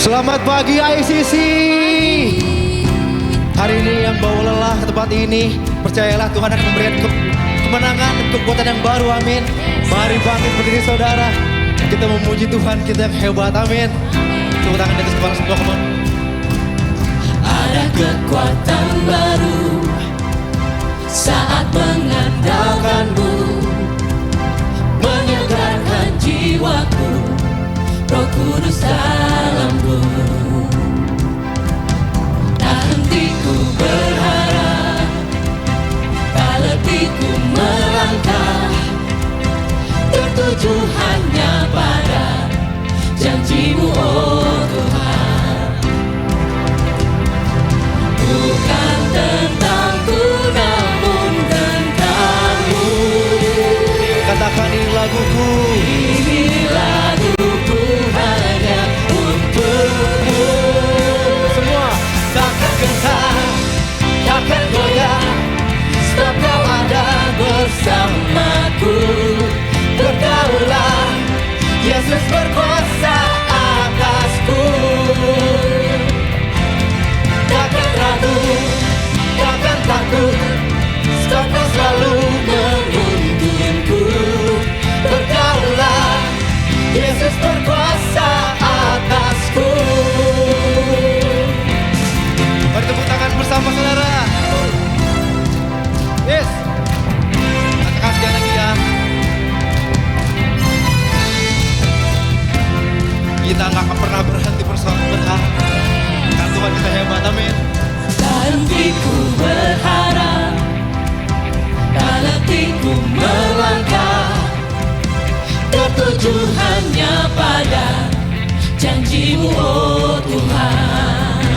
Selamat pagi ICC. Hari ini yang bawa lelah ke tempat ini, percayalah Tuhan akan memberikan kemenangan dan kekuatan yang baru, amin. Mari bangkit berdiri saudara, kita memuji Tuhan kita yang hebat, amin. Tepuk tangan di atas kepala semua, come on. Ada kekuatan baru saat mengandalkanmu, menyegarkan jiwaku, Roh Kudus dalamku. Tak henti ku berharap, tak letih ku melangkah, tertuju hanya pada janjimu, oh Tuhan. Bukan tentangku namun tentangmu. Katakan ini laguku, Ini laguku hanya untukmu. semua Takkan gentar, takkan goyah, sebab kau ada bersamaku. Bergaulah, Yesus berkuasa atasku. Takkan ragu, takkan takut, sebab kau selalu menuntunku. Bergaulah, Yesus berkuasa atasku. mari tepuk tangan bersama saudara. Yes, katakan sekali lagi ya. Kita nggak akan pernah berhenti berharap, karena Tuhan kita hebat, amin. Tak henti ku berharap, tak letih ku melangkah, tertuju hanya pada janjimu, oh Tuhan.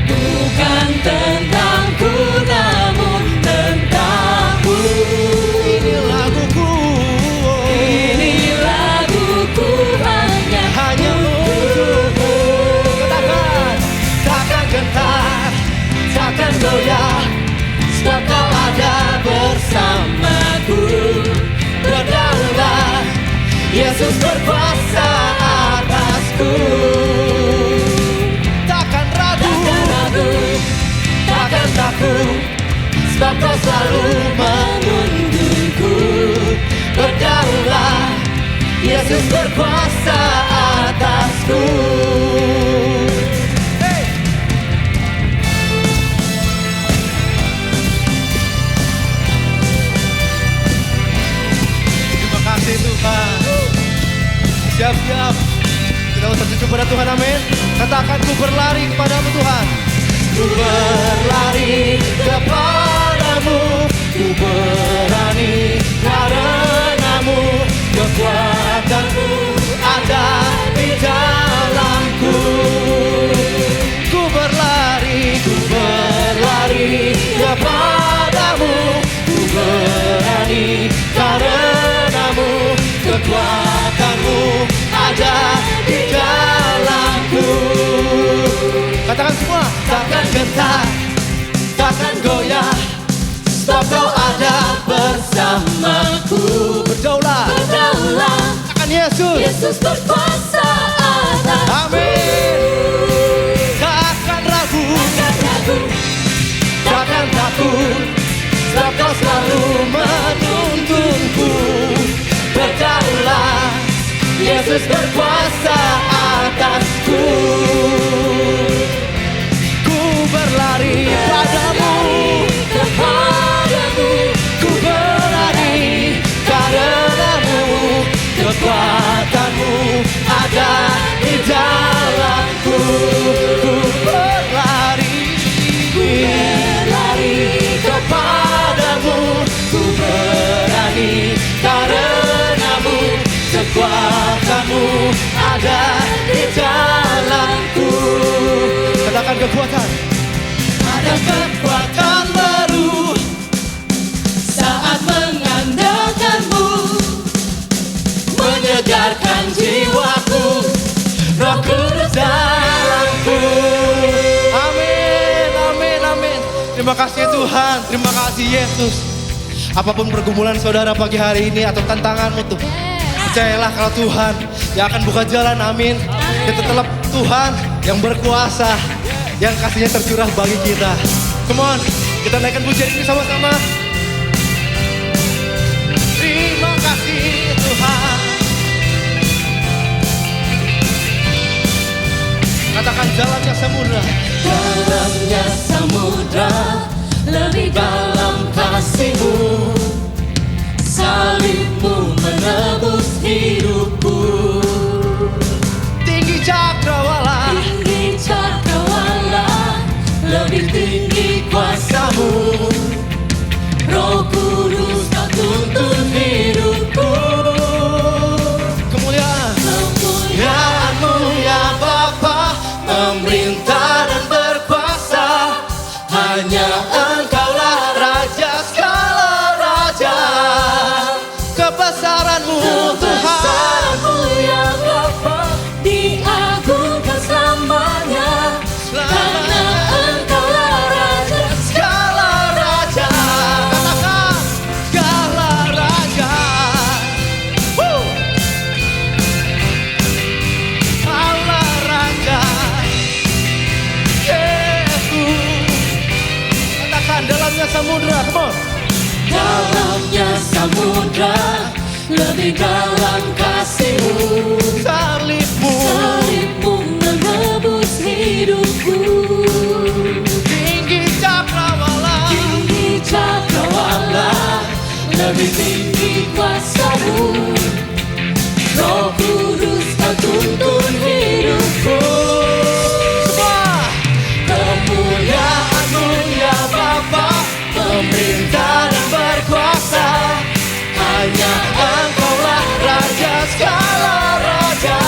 Bukan tentangku namun tentangmu. Ini laguku, Ini laguku hanya untukmu. Katakan, takkan gentar, takkan goyah, sebab kau ada bersamaku. Berdaulah, Yesus berkuasa atasku. takkan ragu, Takkan ragu, takkan takut, sebab kau selalu menuntunku. Berdaulah, Yesus berkuasa atasku. hey. Terima kasih Tuhan. Siap-siap, kita mau terjun kepada Tuhan, amin. Katakan, ku berlari kepadamu Tuhan. Ku berlari kepadamu, ku berani karenamu. Kekuatanmu ada di dalamku. Ku berlari Kepadamu, ku berani karenamu. Kekuatanmu ada di dalamku. katakan semua, Takkan gentar, takkan goyah, sebab kau ada bersamaku. berdaulah, Berdaulah, akan Yesus, Yesus berkuasa atasku. amin. Takkan ragu, Takkan ragu, takkan takut, sebab kau selalu menuntunku. Berdaulah, Yesus berkuasa atasku. ku berlari padamu. Kepadamu, ku berani karenamu. Kekuatanmu ada di dalamku. Ku berlari kepadamu. Ku berani karenamu. Kekuatanmu ada di dalamku. Katakan kekuatan, Ada kekuatan baru saat mengandalkanmu, menyegarkan jiwaku, Roh Kudus dalamku. amin, amin, amin. Terima kasih Tuhan, terima kasih Yesus. Apapun pergumulan saudara pagi hari ini atau tantanganmu tuh, percayalah kalau Tuhan yang akan buka jalan, amin. Kita telah Tuhan yang berkuasa, yang kasihnya tercurah bagi kita. Come on, kita naikkan pujian ini sama-sama. Terima kasih Tuhan. Katakan jalannya samudra. Dalamnya samudra, lebih dalam kasih-Mu. Salib-Mu menebus hidupku. Tinggi cakrawala, Tinggi cakrawala, lebih tinggi kuasa-Mu. Roh Kudus Kau tuntun hidupku. kemuliaan. Kemuliaan-Mu ya Bapa, memerintah dan berkuasa. Hanya Engkaulah Raja segala raja. Kebesaran-Mu Tuhan, Kebesaran-Mu ya Bapa, diagungkan selamanya. Karena Engkaulah Raja segala raja. Katakan segala raja. Allah raja Yesus. Katakan dalamnya samudra, come on. dalamnya samudra, lebih dalam kasih-Mu. Salib-Mu Salib-Mu menebus hidupku. tinggi cakrawala, Tinggi cakrawala, lebih tinggi kuasa-Mu. Roh Kudus Kau tuntun hidupku. semua Kemuliaan-Mu ya Bapa, pemerintah dan berkuasa. Hanya Engkaulah Raja segala raja.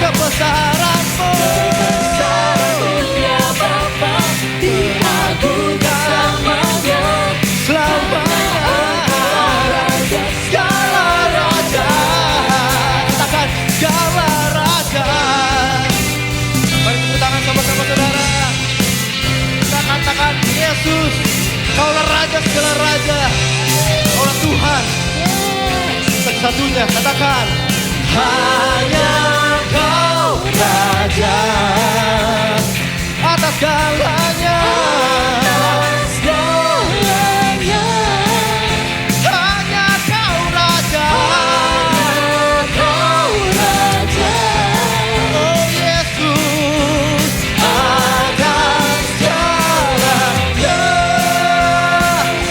kebesaran-Mu. Kebesaran-Mu ya Bapa, diagungkan selamanya. Selamanya Raja segala raja. Katakan segala raja. Mari tepuk tangan sama-sama saudara. Kita katakan Yesus, Kaulah Raja segala raja. Kaulah Tuhan satu-satunya. Katakan hanya Kau Raja atas segalanya. segalanya. Hanya Kau Raja. Kau Raja Oh Yesus, atas segalanya.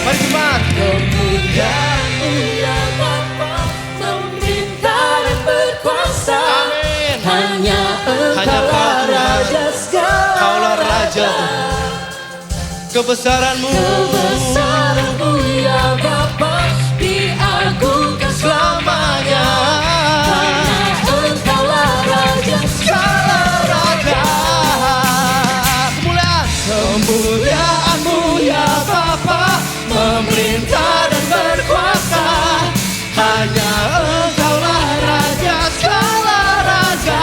Mari jemaat. kemuliaan-Mu ya Bapa, pemerintah dan berkuasa. Amin. Hanya Hanya Kau Engkaulah Tuhan. Raja segala Kaulah Raja Tuhan. Kebesaran-Mu Kebesaran-Mu ya Bapa, diagungkan selamanya. Hanya Engkaulah Raja segala raja. Kemuliaan. Kemuliaan-Mu ya Bapa, memerintah dan berkuasa. Hanya Engkaulah Raja segala raja.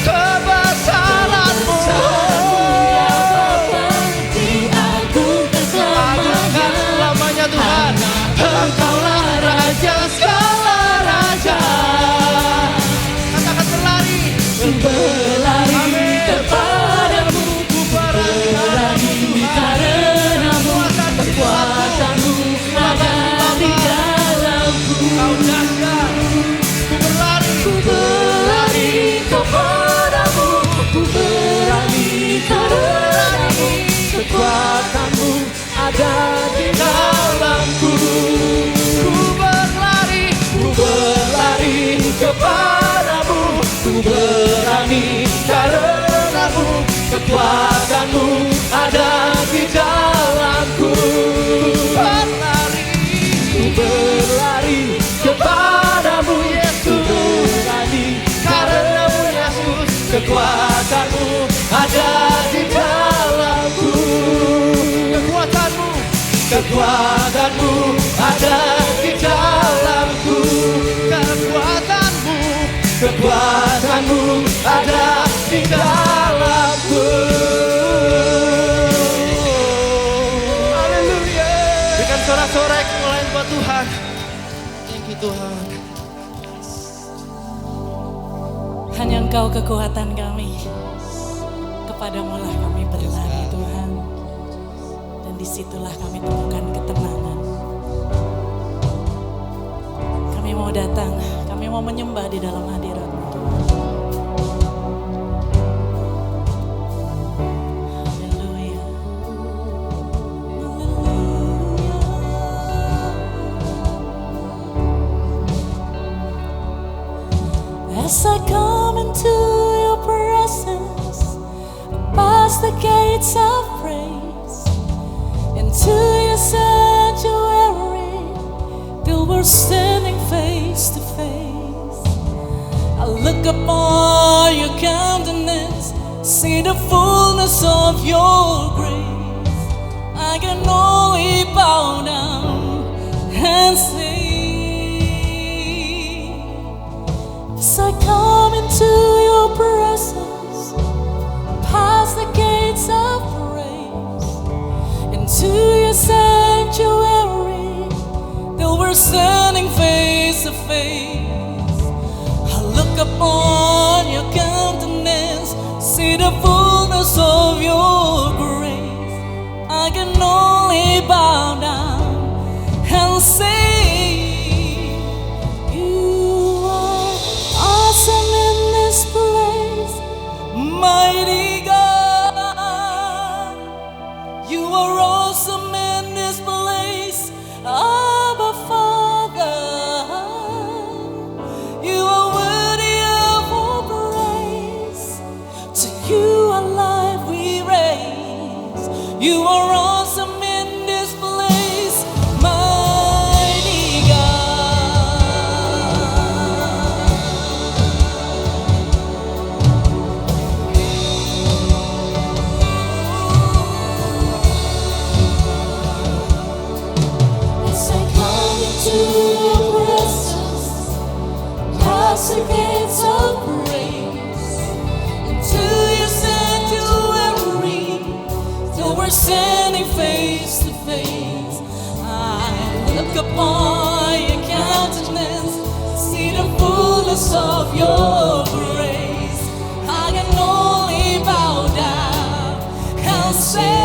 Kebesaran-Mu Ya Bapa, diagungkan selamanya. lamanya Tuhan. Engkaulah Raja segala raja. Katakan berlari. Berlari kepadamu, berlari karenamu. Kekuatan-Mu ada di dalamku. Kau dahsyat. Ku berlari. Ku berlari kepadamu, ku berani karenamu. Kekuatan-Mu ada di dalamku. Ku berlari. Ku berlari kepadamu, ku berani karenamu. Kekuatan-Mu ada di dalamku. Berlari. Ku berlari kepadamu, Yesus. Ku berani karenamu, Yesus. Kekuatan-Mu ada di dalamku. Kekuatan-Mu. Kekuatan-Mu ada di dalamku. Kekuatan-Mu. Kekuatan-Mu ada di dalamku. Haleluya. Berikan sorak-sorai kemuliaan buat Tuhan. Thank you Tuhan. Hanya Engkau kekuatan kami. Kepadamu-lah kami berlari Tuhan. Dan disitulah kami temukan ketenangan. Kami mau datang, kami mau menyembah di dalam hadirat-Mu Tuhan. Haleluya. As I come into your presence, past the gates of praise, into your sanctuary, till we're standing face to face. I look upon your countenance, see the fullness of your grace. I can only bow down and say, as I come into your presence, past the gates of praise, into your sanctuary, till we're standing face to face. I look upon your countenance, see the fullness of your grace. I can only bow down and say, mighty God, you are awesome in this place. Abba Father, you are worthy of all praise. To you our life we raise. You are awesome in this place, mighty God. Past the gates of praise, into your sanctuary, till we're standing face to face. I look upon your countenance, see the fullness of your grace. I can only bow down and say,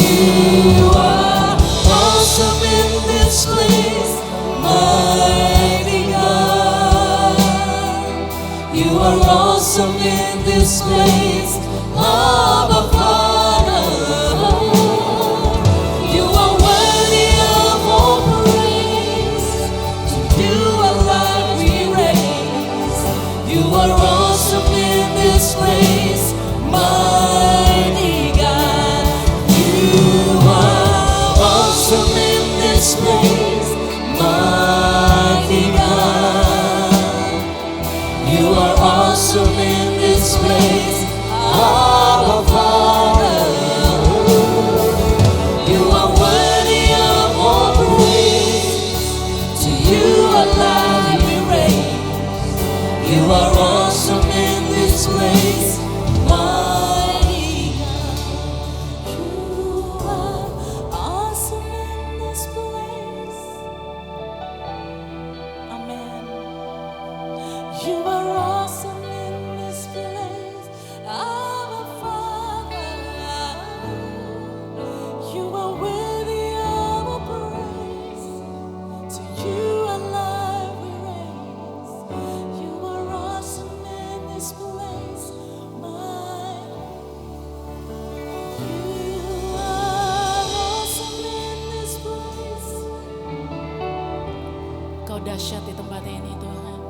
you are awesome in this place, mighty God. You are awesome in this place, Abba Father. You are worthy of all praise. To you our life we raise. You are awesome in this place, mighty God. You are awesome in this place, mighty God. You are awesome in this place, Abba Father. You are worthy of all praise. To you our life we raise. You are awesome in this place, mighty God. You are awesome in this place. Amen. You are awesome in this place, Abba Father. You are worthy of all praise. To you our life we raise. You are awesome in this place, You are awesome in this place. Kau dahsyat di tempat ini Tuhan.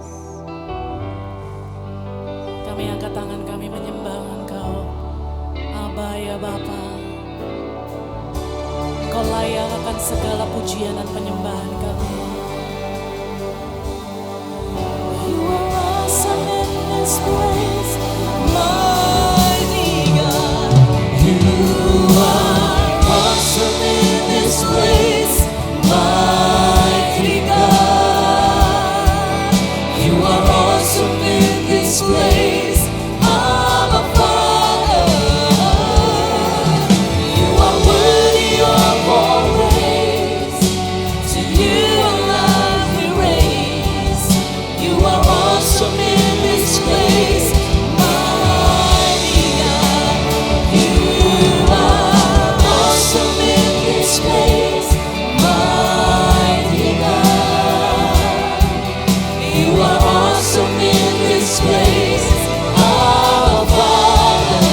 Kami angkat tangan kami menyembah Engkau, Aba ya Bapa. Kau layak akan segala pujian dan penyembahan kami. You are awesome in this place, mighty God. You are awesome in this place, mighty God. You are awesome in this place, Abba Father. You are worthy of all praise. To you You are awesome in this place. Our Father,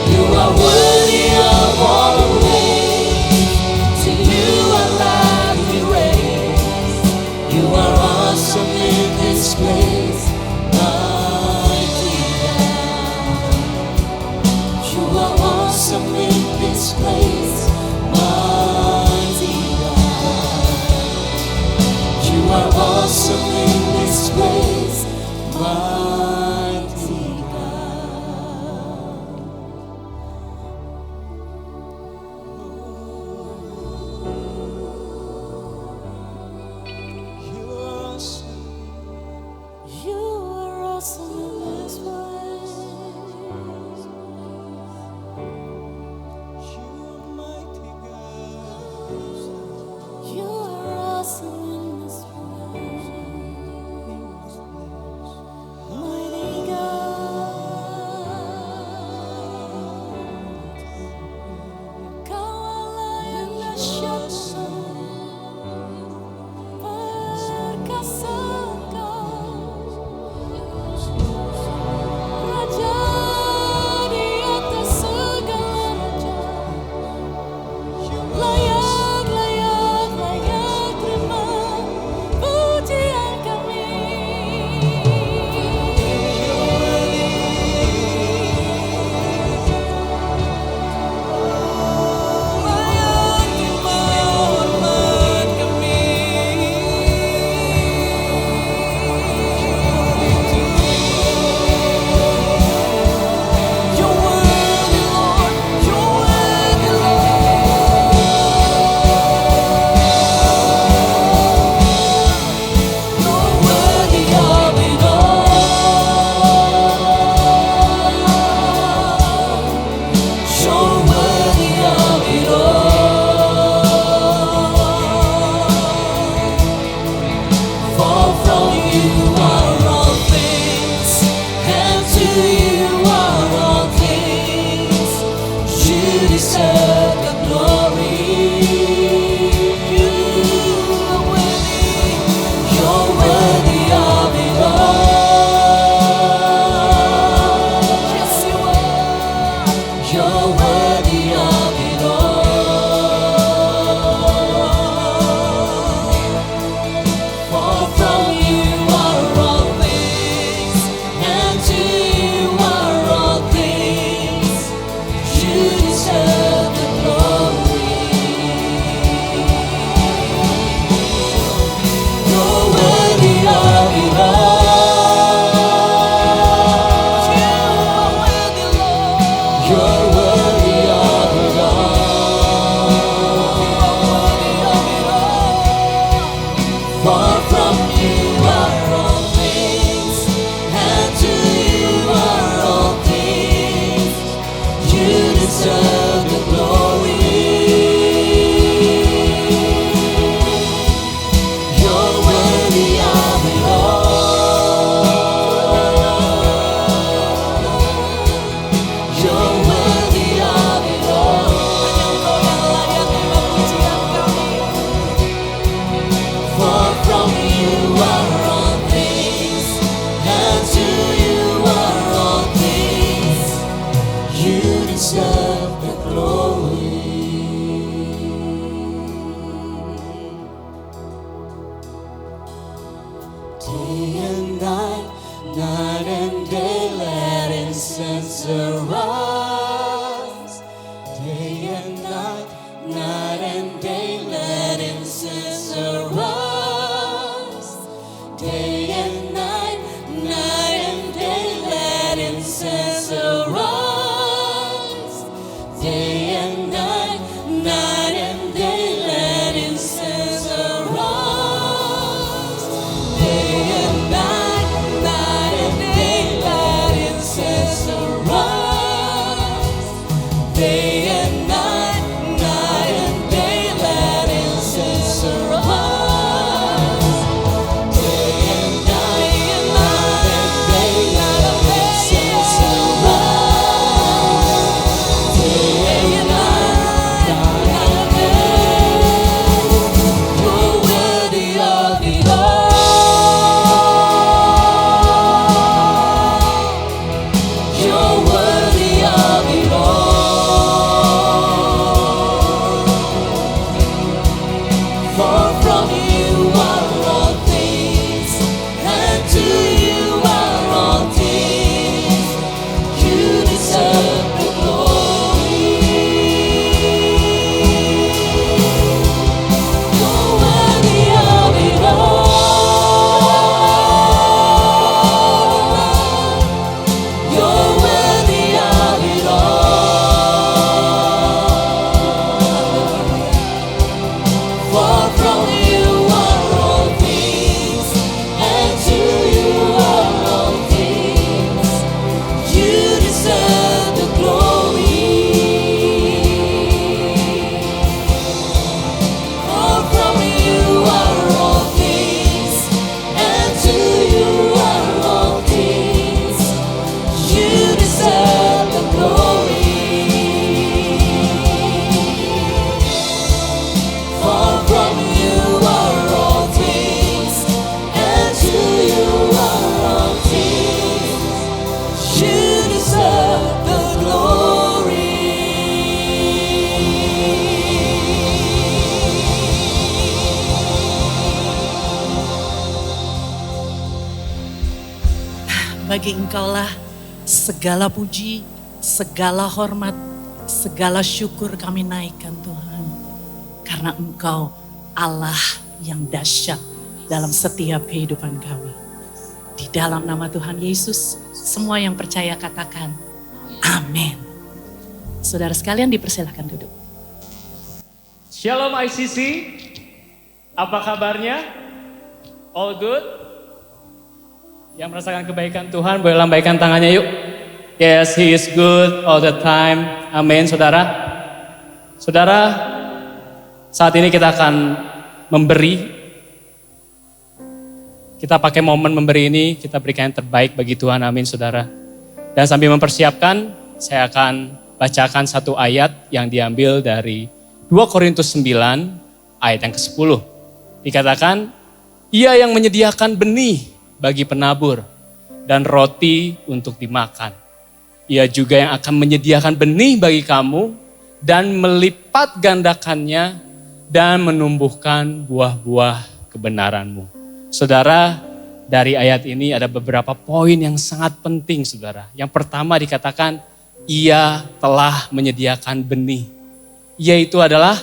you are worthy of all praise. To you our life we raise. You are awesome in this place, mighty God. You are awesome in this place, mighty God. You are awesome in this place, mighty God. You are awesome. You are awesome in this place. You are mighty God. You are awesome in this place. Mighty God. Kau Allah yang dahsyat perkasa Raja di atas segala raja. Layak, layak, layak terima pujian kami. Layak terima hormat kami. You're worthy, Lord. You're worthy, Lord. You're worthy of it all. You're worthy of it all. For from you are all things, and to you are all things. You deserve the glory. You are worthy. You're worthy of it all. Yes, you are. You're worthy of it all. For from you are all things, and to you are all things. You deserve the glory. You're worthy of it all. You are worthy, Lord. You're worthy of it all. You are worthy of it all. For from you are all things, and to you are all things. You deserve the glory. You're worthy of it all. You're worthy of it all. Hanya Engkau yang layak terima pujian kami. For from you are all things, and to you are all things. You deserve the glory. Day and night, night and day, let incense arise. Day and night, night and day, let incense arise. Day and night, night and day, let incense arise. Day and night, night and day, let incense arise. Day and night, night and day, let incense arise. Day and night, night and day, let incense arise. Day and bagi Engkaulah segala puji, segala hormat, segala syukur kami naikkan Tuhan. Karena Engkau Allah yang dahsyat dalam setiap kehidupan kami. Di dalam nama Tuhan Yesus, semua yang percaya katakan, amin. Saudara sekalian dipersilakan duduk. Shalom ICC, apa kabarnya? All good? Yang merasakan kebaikan Tuhan boleh lambaikan tangannya yuk. Yes, He is good all the time. Amin, saudara. Saudara, saat ini kita akan memberi. Kita pakai momen memberi ini, kita berikan yang terbaik bagi Tuhan. Amin, saudara. Dan sambil mempersiapkan, saya akan bacakan satu ayat yang diambil dari 2 Korintus 9 ayat yang ke-10. Dikatakan, Ia yang menyediakan benih bagi penabur dan roti untuk dimakan. Ia juga yang akan menyediakan benih bagi kamu dan melipat gandakannya dan menumbuhkan buah-buah kebenaranmu. Saudara, dari ayat ini ada beberapa poin yang sangat penting, saudara. Yang pertama dikatakan, Ia telah menyediakan benih. Yaitu adalah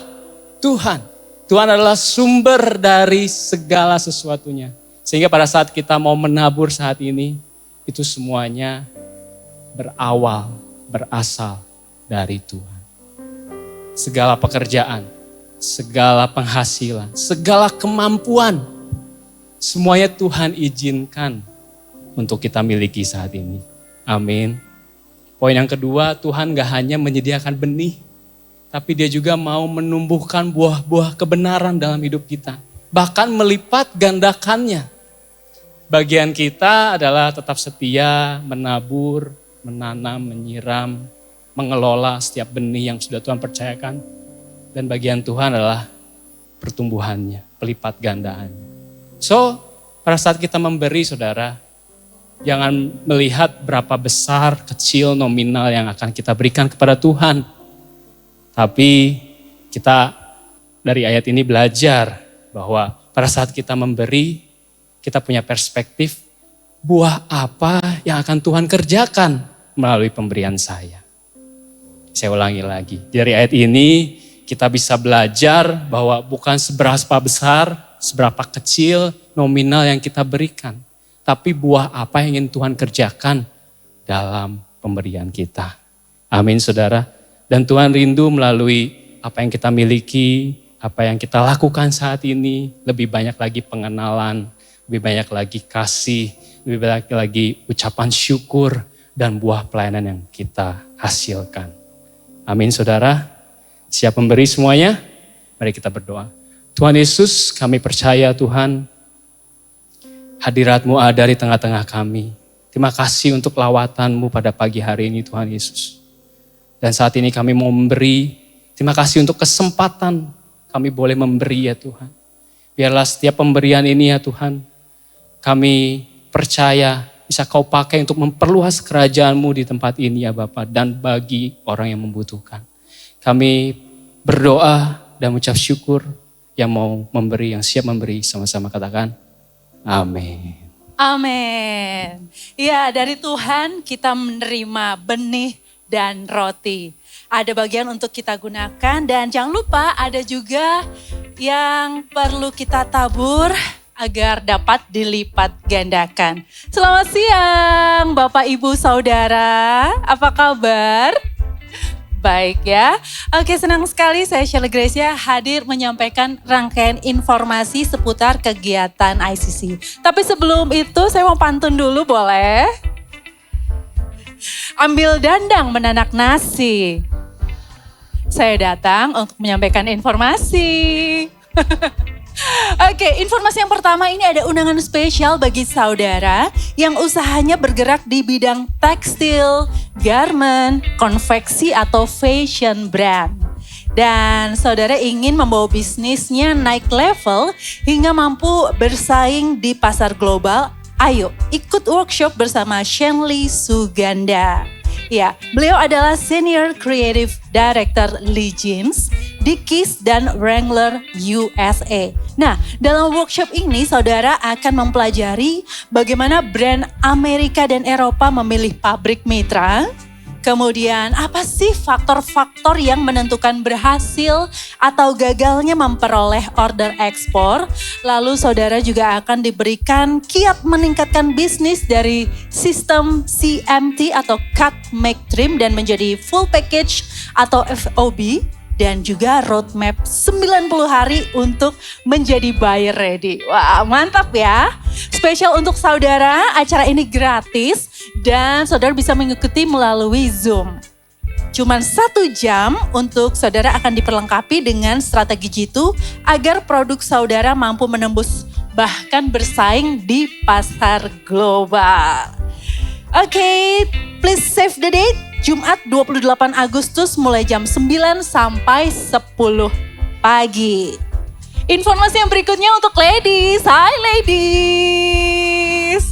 Tuhan. Tuhan adalah sumber dari segala sesuatunya. Sehingga pada saat kita mau menabur saat ini, itu semuanya berasal dari Tuhan. Segala pekerjaan, segala penghasilan, segala kemampuan, semuanya Tuhan izinkan untuk kita miliki saat ini. Amin. Poin yang kedua, Tuhan gak hanya menyediakan benih, tapi Dia juga mau menumbuhkan buah-buah kebenaran dalam hidup kita. Bahkan melipat gandakannya. Bagian kita adalah tetap setia, menabur, menanam, menyiram, mengelola setiap benih yang sudah Tuhan percayakan. Dan bagian Tuhan adalah pertumbuhannya, pelipat gandaannya. So, pada saat kita memberi, saudara, jangan melihat berapa besar, kecil, nominal yang akan kita berikan kepada Tuhan. Tapi kita dari ayat ini belajar bahwa pada saat kita memberi, kita punya perspektif buah apa yang akan Tuhan kerjakan melalui pemberian saya. Saya ulangi lagi, dari ayat ini kita bisa belajar bahwa bukan seberapa besar, seberapa kecil nominal yang kita berikan. Tapi buah apa yang ingin Tuhan kerjakan dalam pemberian kita. Amin, saudara. Dan Tuhan rindu melalui apa yang kita miliki, apa yang kita lakukan saat ini, lebih banyak lagi pengenalan, lebih banyak lagi kasih, lebih banyak lagi ucapan syukur dan buah pelayanan yang kita hasilkan. Amin, saudara. Siap memberi semuanya? Mari kita berdoa. Tuhan Yesus, kami percaya Tuhan, hadirat-Mu ada di tengah-tengah kami. Terima kasih untuk lawatan-Mu pada pagi hari ini Tuhan Yesus. Dan saat ini kami mau memberi, terima kasih untuk kesempatan kami boleh memberi ya Tuhan. Biarlah setiap pemberian ini ya Tuhan, kami percaya bisa Kau pakai untuk memperluas kerajaan-Mu di tempat ini ya Bapa dan bagi orang yang membutuhkan. Kami berdoa dan mengucap syukur yang mau memberi, yang siap memberi, sama-sama katakan amin. Amin. Ya, dari Tuhan kita menerima benih dan roti. Ada bagian untuk kita gunakan dan jangan lupa ada juga yang perlu kita tabur agar dapat dilipat gandakan. Selamat siang Bapak Ibu Saudara, apa kabar? Baik ya. Oke, senang sekali saya Shirley Gracia hadir menyampaikan rangkaian informasi seputar kegiatan ICC. Tapi sebelum itu saya mau pantun dulu boleh? Ambil dandang menanak nasi. Saya datang untuk menyampaikan informasi. Oke, informasi yang pertama ini ada undangan spesial bagi saudara yang usahanya bergerak di bidang tekstil, garment, konveksi atau fashion brand. Dan saudara ingin membawa bisnisnya naik level hingga mampu bersaing di pasar global. Ayo ikut workshop bersama Shenley Suganda. Ya, beliau adalah Senior Creative Director Lee Jeans Dickies, dan Wrangler USA. Nah, dalam workshop ini saudara akan mempelajari bagaimana brand Amerika dan Eropa memilih pabrik mitra. Kemudian apa sih faktor-faktor yang menentukan berhasil atau gagalnya memperoleh order ekspor. Lalu saudara juga akan diberikan kiat meningkatkan bisnis dari sistem CMT atau Cut, Make, Trim dan menjadi full package atau FOB. Dan juga roadmap 90 hari untuk menjadi buyer ready. Wah, mantap ya. Spesial untuk saudara, acara ini gratis dan saudara bisa mengikuti melalui Zoom. Cuman 1 jam untuk saudara akan diperlengkapi dengan strategi jitu agar produk saudara mampu menembus bahkan bersaing di pasar global. Oke, please save the date. Jumat 28 Agustus mulai jam 9 sampai 10 pagi. Informasi yang berikutnya untuk ladies. Hai ladies.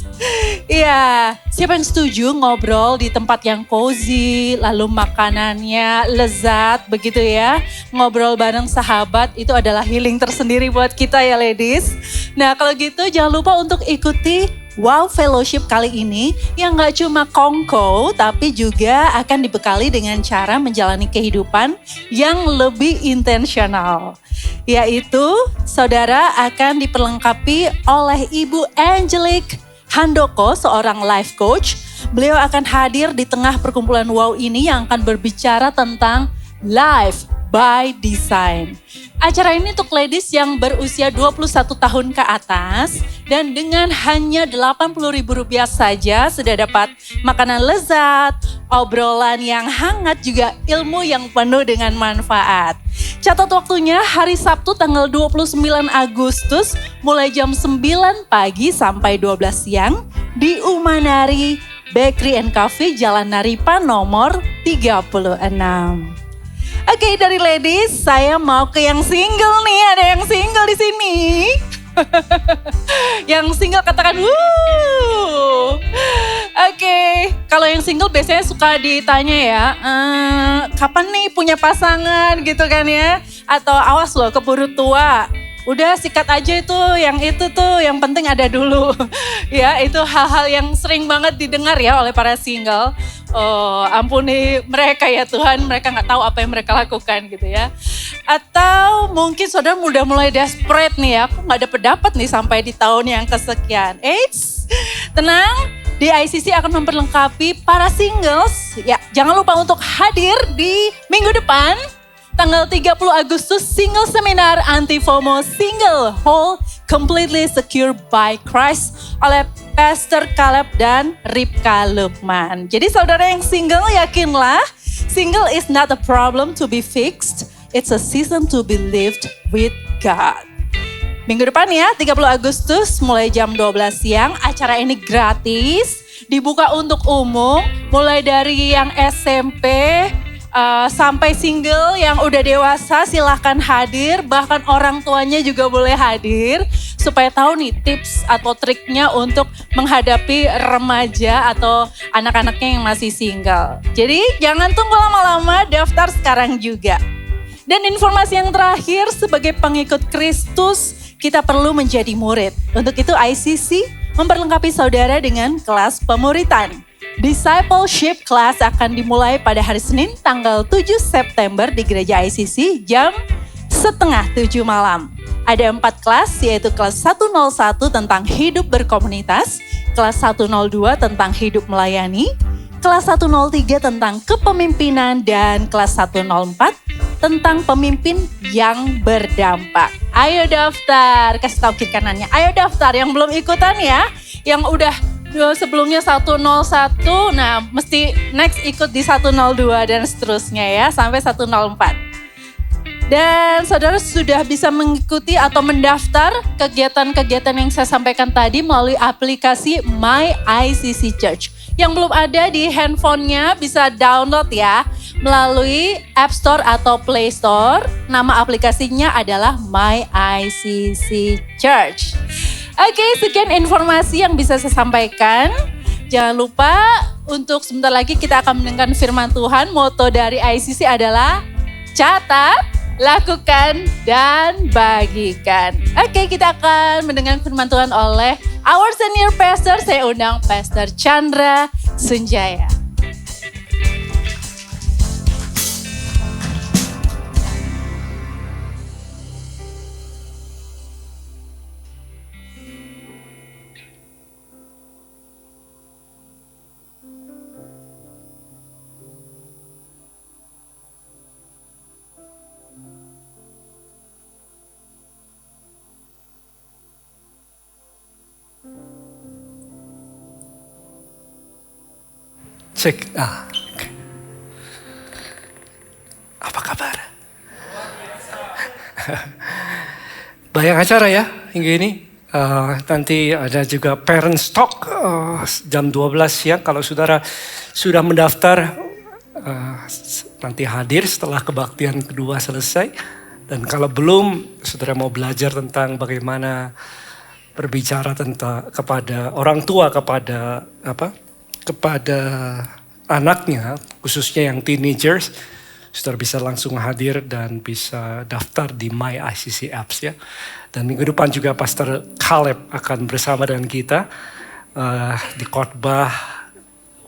Iya, siapa yang setuju ngobrol di tempat yang cozy, lalu makanannya lezat begitu ya. Ngobrol bareng sahabat itu adalah healing tersendiri buat kita ya ladies. Nah kalau gitu jangan lupa untuk ikuti Wow Fellowship kali ini yang gak cuma kongko tapi juga akan dibekali dengan cara menjalani kehidupan yang lebih intensional. Yaitu saudara akan diperlengkapi oleh Ibu Angelique Handoko, seorang life coach. Beliau akan hadir di tengah perkumpulan Wow ini yang akan berbicara tentang life by design. Acara ini untuk ladies yang berusia 21 tahun ke atas dan dengan hanya Rp80.000 saja sudah dapat makanan lezat, obrolan yang hangat juga ilmu yang penuh dengan manfaat. Catat waktunya hari Sabtu tanggal 29 Agustus mulai jam 9 pagi sampai 12 siang di Umanari Bakery and Cafe Jalan Naripan nomor 36. Oke, dari ladies, saya mau ke yang single nih. Ada yang single di sini. Yang single katakan wuh. Oke, kalau yang single biasanya suka ditanya ya, kapan nih punya pasangan gitu kan ya? Atau awas loh keburu tua. Udah sikat aja itu tuh, yang penting ada dulu. Ya, itu hal-hal yang sering banget didengar ya oleh para single. Oh, ampuni mereka ya Tuhan, mereka gak tahu apa yang mereka lakukan gitu ya. Atau mungkin saudara udah mulai desperate nih ya, aku gak dapet nih sampai di tahun yang kesekian. Eits, tenang, di ICC akan memperlengkapi para singles. Ya, jangan lupa untuk hadir di minggu depan. Tanggal 30 Agustus, Single Seminar Anti-FOMO Single Whole Completely Secure by Christ oleh Pastor Caleb dan Ripka Lukman. Jadi saudara yang single, yakinlah, single is not a problem to be fixed, it's a season to be lived with God. Minggu depan ya, 30 Agustus mulai jam 12 siang, acara ini gratis, dibuka untuk umum, mulai dari yang SMP, sampai single yang udah dewasa silahkan hadir, bahkan orang tuanya juga boleh hadir supaya tahu nih tips atau triknya untuk menghadapi remaja atau anak-anaknya yang masih single. Jadi jangan tunggu lama-lama, daftar sekarang juga. Dan informasi yang terakhir, sebagai pengikut Kristus kita perlu menjadi murid. Untuk itu ICC memperlengkapi saudara dengan kelas pemuritan. Discipleship class akan dimulai pada hari Senin tanggal 7 September di Gereja ICC jam 6:30 malam. Ada 4 kelas, yaitu kelas 101 tentang hidup berkomunitas, kelas 102 tentang hidup melayani, kelas 103 tentang kepemimpinan, dan kelas 104 tentang pemimpin yang berdampak. Ayo daftar, kasih tahu kiri kanannya, ayo daftar yang belum ikutan ya, yang udah sebelumnya 101, nah mesti next ikut di 102 dan seterusnya ya, sampai 104. Dan saudara sudah bisa mengikuti atau mendaftar kegiatan-kegiatan yang saya sampaikan tadi melalui aplikasi My ICC Church. Yang belum ada di handphonenya bisa download ya melalui App Store atau Play Store. Nama aplikasinya adalah My ICC Church. Oke, sekian informasi yang bisa saya sampaikan. Jangan lupa untuk sebentar lagi kita akan mendengarkan firman Tuhan. Moto dari ICC adalah catat, lakukan, dan bagikan. Oke, kita akan mendengar firman Tuhan oleh our senior pastor. Saya undang Pastor Chandra Sunjaya. Cek. Okay. Apa kabar? Banyak acara ya hingga ini. Nanti ada juga parent talk jam 12 siang. Kalau saudara sudah mendaftar, nanti hadir setelah kebaktian kedua selesai. Dan kalau belum, saudara mau belajar tentang bagaimana berbicara tentang kepada orang tua, kepada anaknya, khususnya yang teenagers, saudara bisa langsung hadir dan bisa daftar di My ICC Apps ya. Dan minggu depan juga Pastor Caleb akan bersama dengan kita di khotbah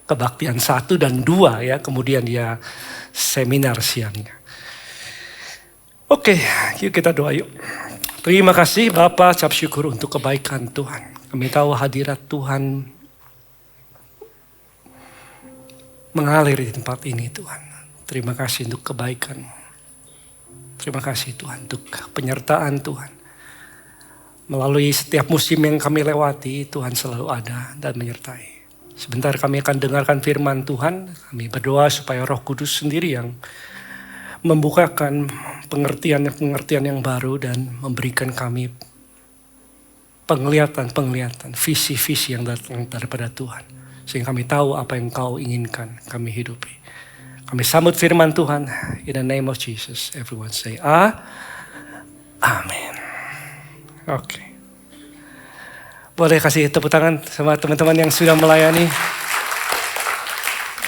kebaktian 1 dan 2 ya. Kemudian dia seminar siangnya. Oke, yuk kita doa yuk. Terima kasih Bapa, ucap syukur untuk kebaikan Tuhan. Kami tahu hadirat Tuhan mengalir di tempat ini Tuhan. Terima kasih untuk kebaikan. Terima kasih Tuhan untuk penyertaan Tuhan. Melalui setiap musim yang kami lewati, Tuhan selalu ada dan menyertai. Sebentar kami akan dengarkan firman Tuhan. Kami berdoa supaya Roh Kudus sendiri yang membukakan pengertian yang baru dan memberikan kami penglihatan, visi-visi yang datang daripada Tuhan. Sehingga kami tahu apa yang Kau inginkan kami hidupi. Kami sambut firman Tuhan. In the name of Jesus. Everyone say Amen. Oke. Boleh kasih tepuk tangan sama teman-teman yang sudah melayani.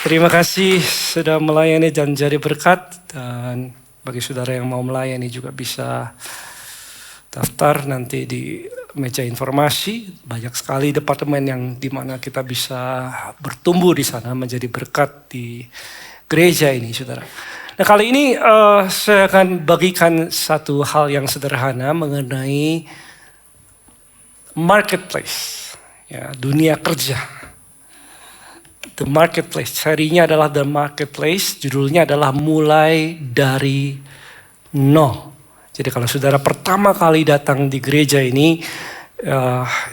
Terima kasih sudah melayani dan jadi berkat. Dan bagi saudara yang mau melayani juga bisa daftar nanti di meja informasi. Banyak sekali departemen yang dimana kita bisa bertumbuh di sana menjadi berkat di gereja ini, saudara. Nah kali ini saya akan bagikan satu hal yang sederhana mengenai marketplace, ya, dunia kerja. The Marketplace, serinya adalah The Marketplace, judulnya adalah Mulai dari Nol. Jadi kalau saudara pertama kali datang di gereja ini,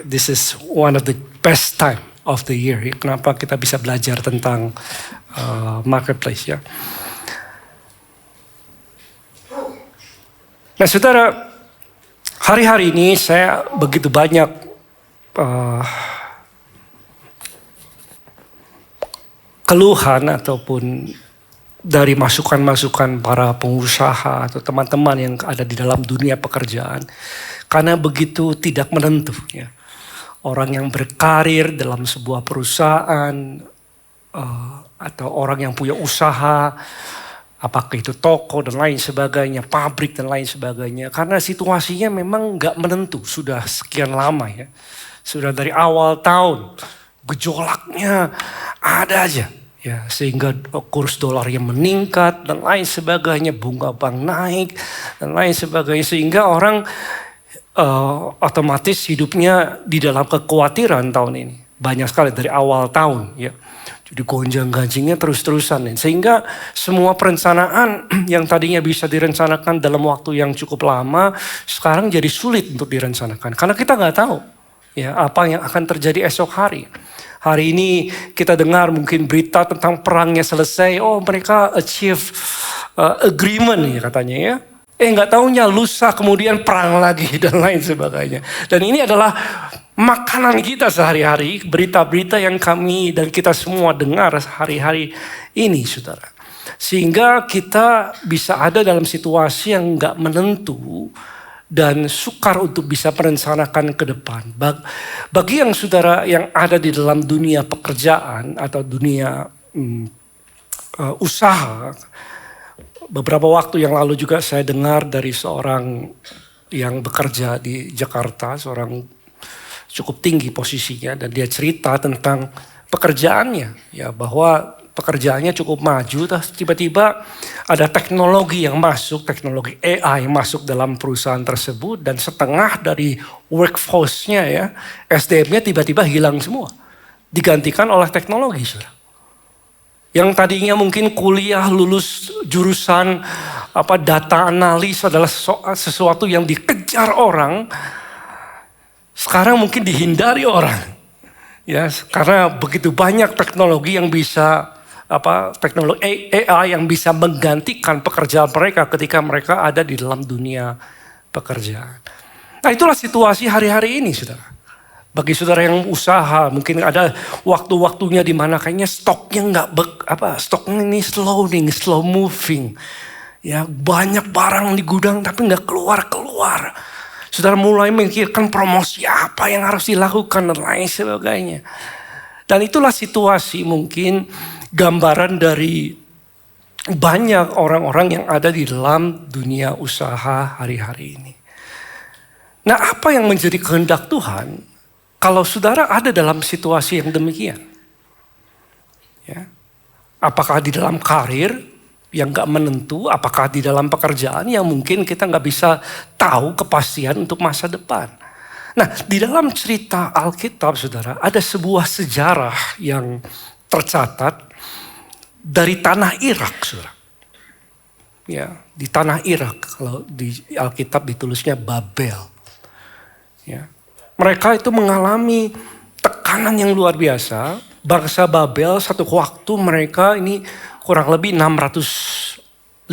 this is one of the best time of the year. Kenapa kita bisa belajar tentang marketplace ya? Nah saudara, hari-hari ini saya begitu banyak keluhan ataupun dari masukan-masukan para pengusaha atau teman-teman yang ada di dalam dunia pekerjaan. Karena begitu tidak menentu. Ya. Orang yang berkarir dalam sebuah perusahaan atau orang yang punya usaha, apakah itu toko dan lain sebagainya, pabrik dan lain sebagainya. Karena situasinya memang gak menentu, sudah sekian lama ya. Sudah dari awal tahun, gejolaknya ada aja. Ya, sehingga kurs dolarnya meningkat dan lain sebagainya, bunga bank naik dan lain sebagainya, sehingga orang otomatis hidupnya di dalam kekhawatiran tahun ini. Banyak sekali dari awal tahun ya. Jadi gonjang-ganjingnya terus-terusan. Sehingga semua perencanaan yang tadinya bisa direncanakan dalam waktu yang cukup lama, sekarang jadi sulit untuk direncanakan. Karena kita nggak tahu ya apa yang akan terjadi esok hari. Hari ini kita dengar mungkin berita tentang perangnya selesai. Oh mereka achieve agreement ya katanya ya. Nggak taunya lusa kemudian perang lagi dan lain sebagainya. Dan ini adalah makanan kita sehari-hari. Berita-berita yang kami dan kita semua dengar hari-hari ini saudara. Sehingga kita bisa ada dalam situasi yang nggak menentu. Dan sukar untuk bisa merencanakan ke depan. Bagi yang saudara yang ada di dalam dunia pekerjaan atau dunia usaha, Beberapa waktu yang lalu juga saya dengar dari seorang yang bekerja di Jakarta, seorang cukup tinggi posisinya, dan dia cerita tentang pekerjaannya, ya bahwa pekerjaannya cukup maju, tiba-tiba ada teknologi yang masuk, teknologi AI yang masuk dalam perusahaan tersebut, dan setengah dari workforce-nya ya, SDM-nya tiba-tiba hilang semua, digantikan oleh teknologi, saudara. Yang tadinya mungkin kuliah lulus jurusan data analis adalah sesuatu yang dikejar orang, sekarang mungkin dihindari orang. Ya, karena begitu banyak teknologi yang bisa teknologi AI yang bisa menggantikan pekerjaan mereka ketika mereka ada di dalam dunia pekerjaan. Nah, itulah situasi hari-hari ini, saudara. Bagi saudara yang usaha, mungkin ada waktu-waktunya di mana kayaknya stoknya stoknya ini slow moving. Ya, banyak barang di gudang tapi nggak keluar. Saudara mulai memikirkan promosi apa yang harus dilakukan dan lain sebagainya. Dan itulah situasi mungkin gambaran dari banyak orang-orang yang ada di dalam dunia usaha hari-hari ini. Nah, apa yang menjadi kehendak Tuhan kalau saudara ada dalam situasi yang demikian? Ya. Apakah di dalam karir yang gak menentu, apakah di dalam pekerjaan yang mungkin kita gak bisa tahu kepastian untuk masa depan. Nah, di dalam cerita Alkitab, saudara, ada sebuah sejarah yang tercatat dari tanah Irak, saudara. Ya, di tanah Irak, kalau di Alkitab ditulisnya Babel. Ya. Mereka itu mengalami tekanan yang luar biasa. Bangsa Babel satu waktu mereka ini kurang lebih 590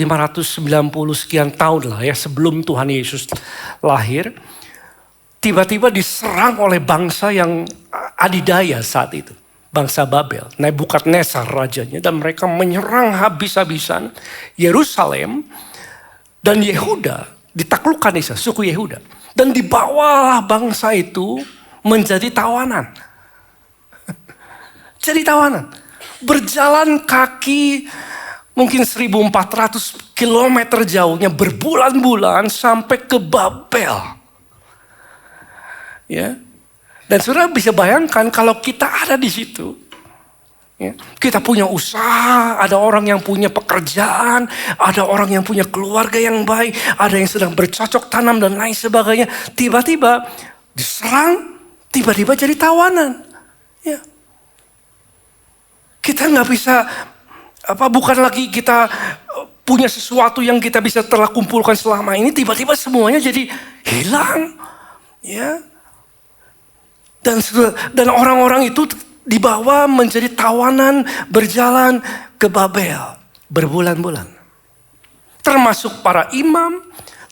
sekian tahun lah ya sebelum Tuhan Yesus lahir. Tiba-tiba diserang oleh bangsa yang adidaya saat itu. Bangsa Babel, Nebukadnezar rajanya, dan mereka menyerang habis-habisan Yerusalem dan Yehuda, ditaklukkan suku Yehuda. Dan dibawalah bangsa itu menjadi tawanan. Jadi tawanan. Berjalan kaki mungkin 1400 kilometer jauhnya berbulan-bulan sampai ke Babel. Ya. Dan saudara bisa bayangkan kalau kita ada di situ. Ya, kita punya usaha, ada orang yang punya pekerjaan, ada orang yang punya keluarga yang baik, ada yang sedang bercocok tanam dan lain sebagainya. Tiba-tiba diserang, tiba-tiba jadi tawanan. Ya. Kita nggak bisa, bukan lagi kita punya sesuatu yang kita bisa telah kumpulkan selama ini, tiba-tiba semuanya jadi hilang. Ya. Dan orang-orang itu dibawa menjadi tawanan berjalan ke Babel berbulan-bulan. Termasuk para imam,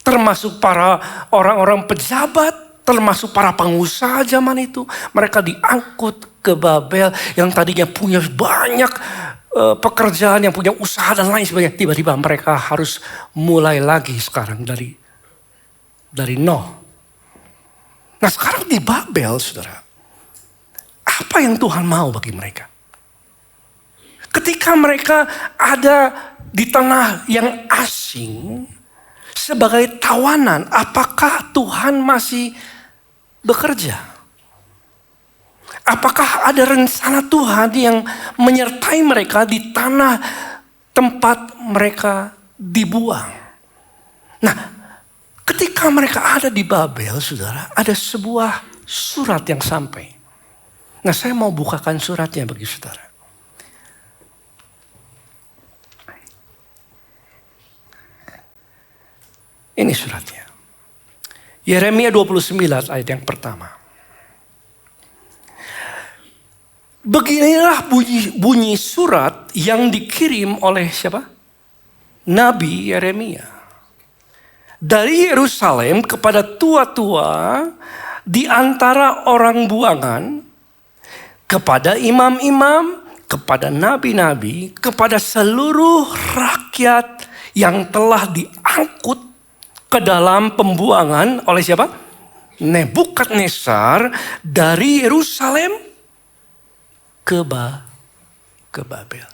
termasuk para orang-orang pejabat, termasuk para pengusaha zaman itu. Mereka diangkut ke Babel yang tadinya punya banyak pekerjaan, yang punya usaha dan lain sebagainya. Tiba-tiba mereka harus mulai lagi sekarang dari nol. Nah, sekarang di Babel, saudara, apa yang Tuhan mau bagi mereka? Ketika mereka ada di tanah yang asing sebagai tawanan, apakah Tuhan masih bekerja? Apakah ada rencana Tuhan yang menyertai mereka di tanah tempat mereka dibuang? Nah, ketika mereka ada di Babel, saudara, ada sebuah surat yang sampai. Nah, saya mau bukakan suratnya bagi saudara. Ini suratnya. Yeremia 29 ayat yang pertama. Beginilah bunyi surat yang dikirim oleh siapa? Nabi Yeremia. Dari Yerusalem kepada tua-tua di antara orang buangan, kepada imam-imam, kepada nabi-nabi, kepada seluruh rakyat yang telah diangkut ke dalam pembuangan oleh siapa? Nebukadnezar dari Yerusalem ke Babel.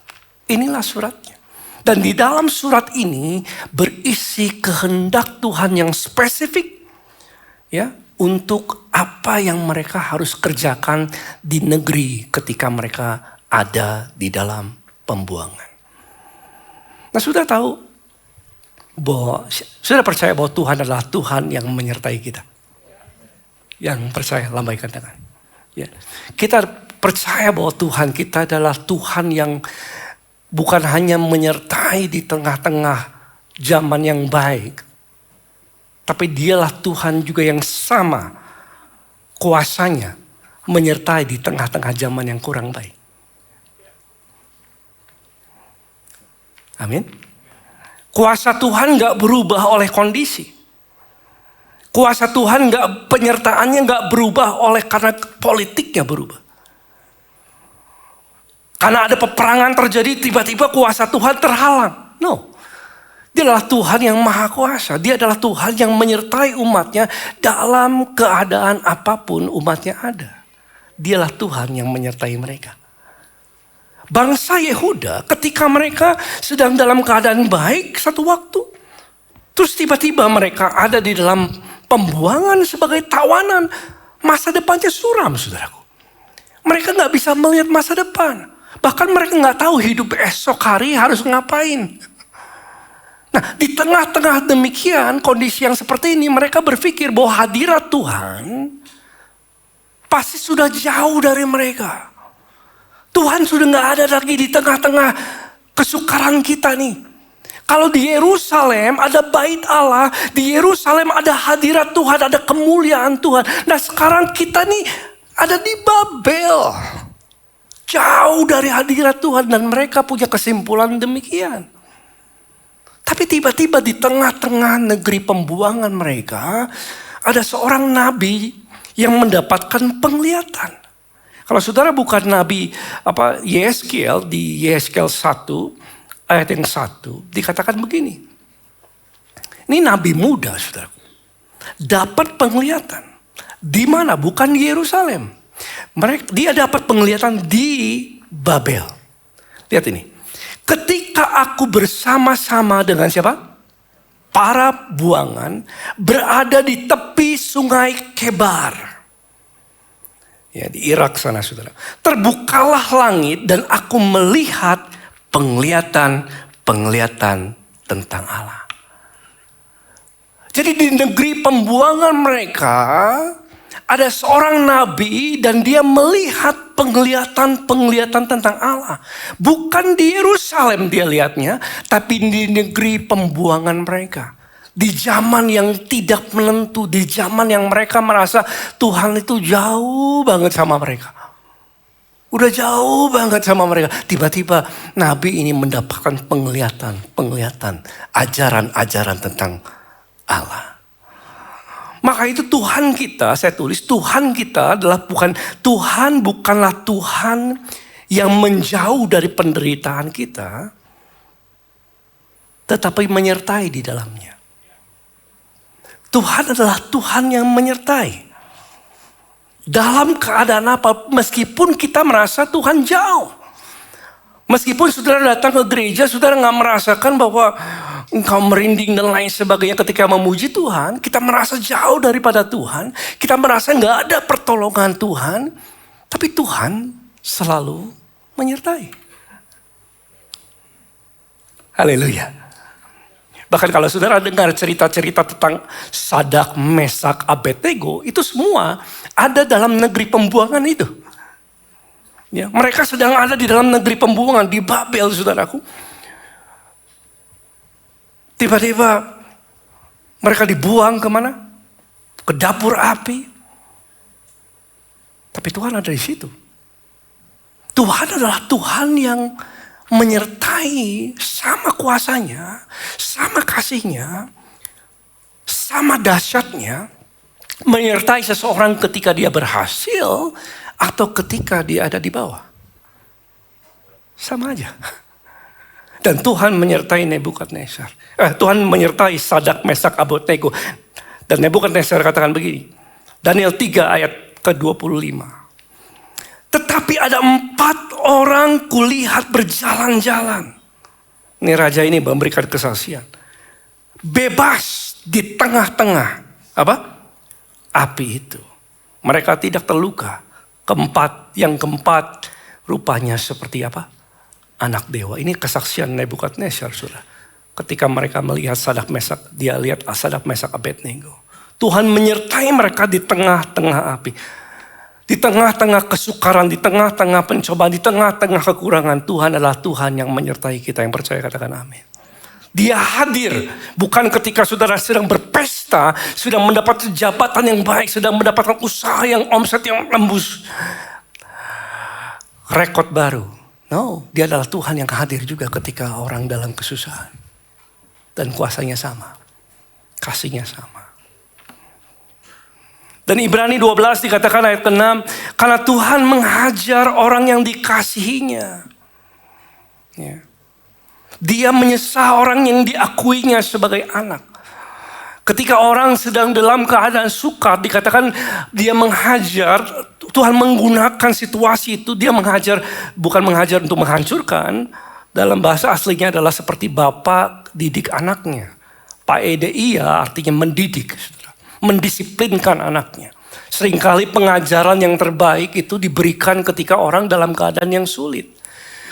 Inilah suratnya. Dan di dalam surat ini berisi kehendak Tuhan yang spesifik ya untuk apa yang mereka harus kerjakan di negeri ketika mereka ada di dalam pembuangan. Nah, sudah tahu bahwa sudah percaya bahwa Tuhan adalah Tuhan yang menyertai kita. Yang percaya lambaikan tangan. Ya. Kita percaya bahwa Tuhan kita adalah Tuhan yang bukan hanya menyertai di tengah-tengah zaman yang baik. Tapi dialah Tuhan juga yang sama kuasanya menyertai di tengah-tengah zaman yang kurang baik. Amin. Kuasa Tuhan gak berubah oleh kondisi. Kuasa Tuhan penyertaannya gak berubah oleh karena politiknya berubah. Karena ada peperangan terjadi, tiba-tiba kuasa Tuhan terhalang. No. Dia adalah Tuhan yang maha kuasa. Dia adalah Tuhan yang menyertai umatnya dalam keadaan apapun umatnya ada. Dialah Tuhan yang menyertai mereka. Bangsa Yehuda ketika mereka sedang dalam keadaan baik satu waktu. Terus tiba-tiba mereka ada di dalam pembuangan sebagai tawanan. Masa depannya suram, saudaraku. Mereka gak bisa melihat masa depan. Bahkan mereka gak tahu hidup esok hari harus ngapain. Nah, di tengah-tengah demikian kondisi yang seperti ini, mereka berpikir bahwa hadirat Tuhan pasti sudah jauh dari mereka. Tuhan sudah gak ada lagi di tengah-tengah kesukaran kita nih. Kalau di Yerusalem ada bait Allah, di Yerusalem ada hadirat Tuhan, ada kemuliaan Tuhan. Nah, sekarang kita nih ada di Babel. Jauh dari hadirat Tuhan dan mereka punya kesimpulan demikian. Tapi tiba-tiba di tengah-tengah negeri pembuangan mereka ada seorang nabi yang mendapatkan penglihatan. Kalau saudara buka nabi Yeskel di Yeskel 1 ayat yang 1 dikatakan begini. Ini nabi muda, saudara. Dapat penglihatan. Di mana? Bukan di Yerusalem. Dia dapat penglihatan di Babel. Lihat ini. Ketika aku bersama-sama dengan siapa? Para buangan berada di tepi sungai Kebar. Ya, di Irak sana, saudara. Terbukalah langit dan aku melihat penglihatan tentang Allah. Jadi di negeri pembuangan mereka ada seorang nabi dan dia melihat penglihatan tentang Allah. Bukan di Yerusalem dia lihatnya, tapi di negeri pembuangan mereka. Di zaman yang tidak menentu, di zaman yang mereka merasa Tuhan itu jauh banget sama mereka. Udah jauh banget sama mereka. Tiba-tiba nabi ini mendapatkan penglihatan, ajaran-ajaran tentang Allah. Maka itu Tuhan kita, saya tulis, Tuhan kita adalah bukanlah Tuhan yang menjauh dari penderitaan kita, tetapi menyertai di dalamnya. Tuhan adalah Tuhan yang menyertai. Dalam keadaan apa, meskipun kita merasa Tuhan jauh. Meskipun saudara datang ke gereja, saudara gak merasakan bahwa engkau merinding dan lain sebagainya ketika memuji Tuhan. Kita merasa jauh daripada Tuhan. Kita merasa gak ada pertolongan Tuhan. Tapi Tuhan selalu menyertai. Haleluya. Bahkan kalau saudara dengar cerita-cerita tentang Sadak, Mesak, Abednego, itu semua ada dalam negeri pembuangan itu. Ya, mereka sedang ada di dalam negeri pembuangan di Babel, saudaraku. Tiba-tiba mereka dibuang kemana? Ke dapur api. Tapi Tuhan ada di situ. Tuhan adalah Tuhan yang menyertai sama kuasanya, sama kasihnya, sama dahsyatnya, menyertai seseorang ketika dia berhasil atau ketika dia ada di bawah. Sama aja. Dan Tuhan menyertai Nebukadnezar. Tuhan menyertai Sadak, Mesak, Abednego. Dan Nebukadnezar katakan begini. Daniel 3 ayat ke-25. Tetapi ada 4 orang kulihat berjalan-jalan. Ini raja ini memberikan kesaksian. Bebas di tengah-tengah apa? Api itu. Mereka tidak terluka. Yang keempat rupanya seperti apa? Anak dewa. Ini kesaksian Nebukadnezar, saudara. Ketika mereka melihat Sadak Mesak, dia lihat Sadak Mesak Abednego. Tuhan menyertai mereka di tengah-tengah api. Di tengah-tengah kesukaran, di tengah-tengah pencobaan, di tengah-tengah kekurangan. Tuhan adalah Tuhan yang menyertai kita. Yang percaya katakan amin. Dia hadir bukan ketika saudara sedang berpesta, sedang mendapat jabatan yang baik, sedang mendapatkan usaha yang omset yang tembus. Rekod baru. No, dia adalah Tuhan yang hadir juga ketika orang dalam kesusahan. Dan kuasanya sama. Kasihnya sama. Dan Ibrani 12 dikatakan ayat ke-6. Karena Tuhan menghajar orang yang dikasihinya. Ya. Dia menyesal orang yang diakuinya sebagai anak. Ketika orang sedang dalam keadaan sukar, dikatakan dia menghajar, Tuhan menggunakan situasi itu, dia menghajar, bukan menghajar untuk menghancurkan. Dalam bahasa aslinya adalah seperti bapak didik anaknya. Paedeia artinya mendidik, mendisiplinkan anaknya. Seringkali pengajaran yang terbaik itu diberikan ketika orang dalam keadaan yang sulit.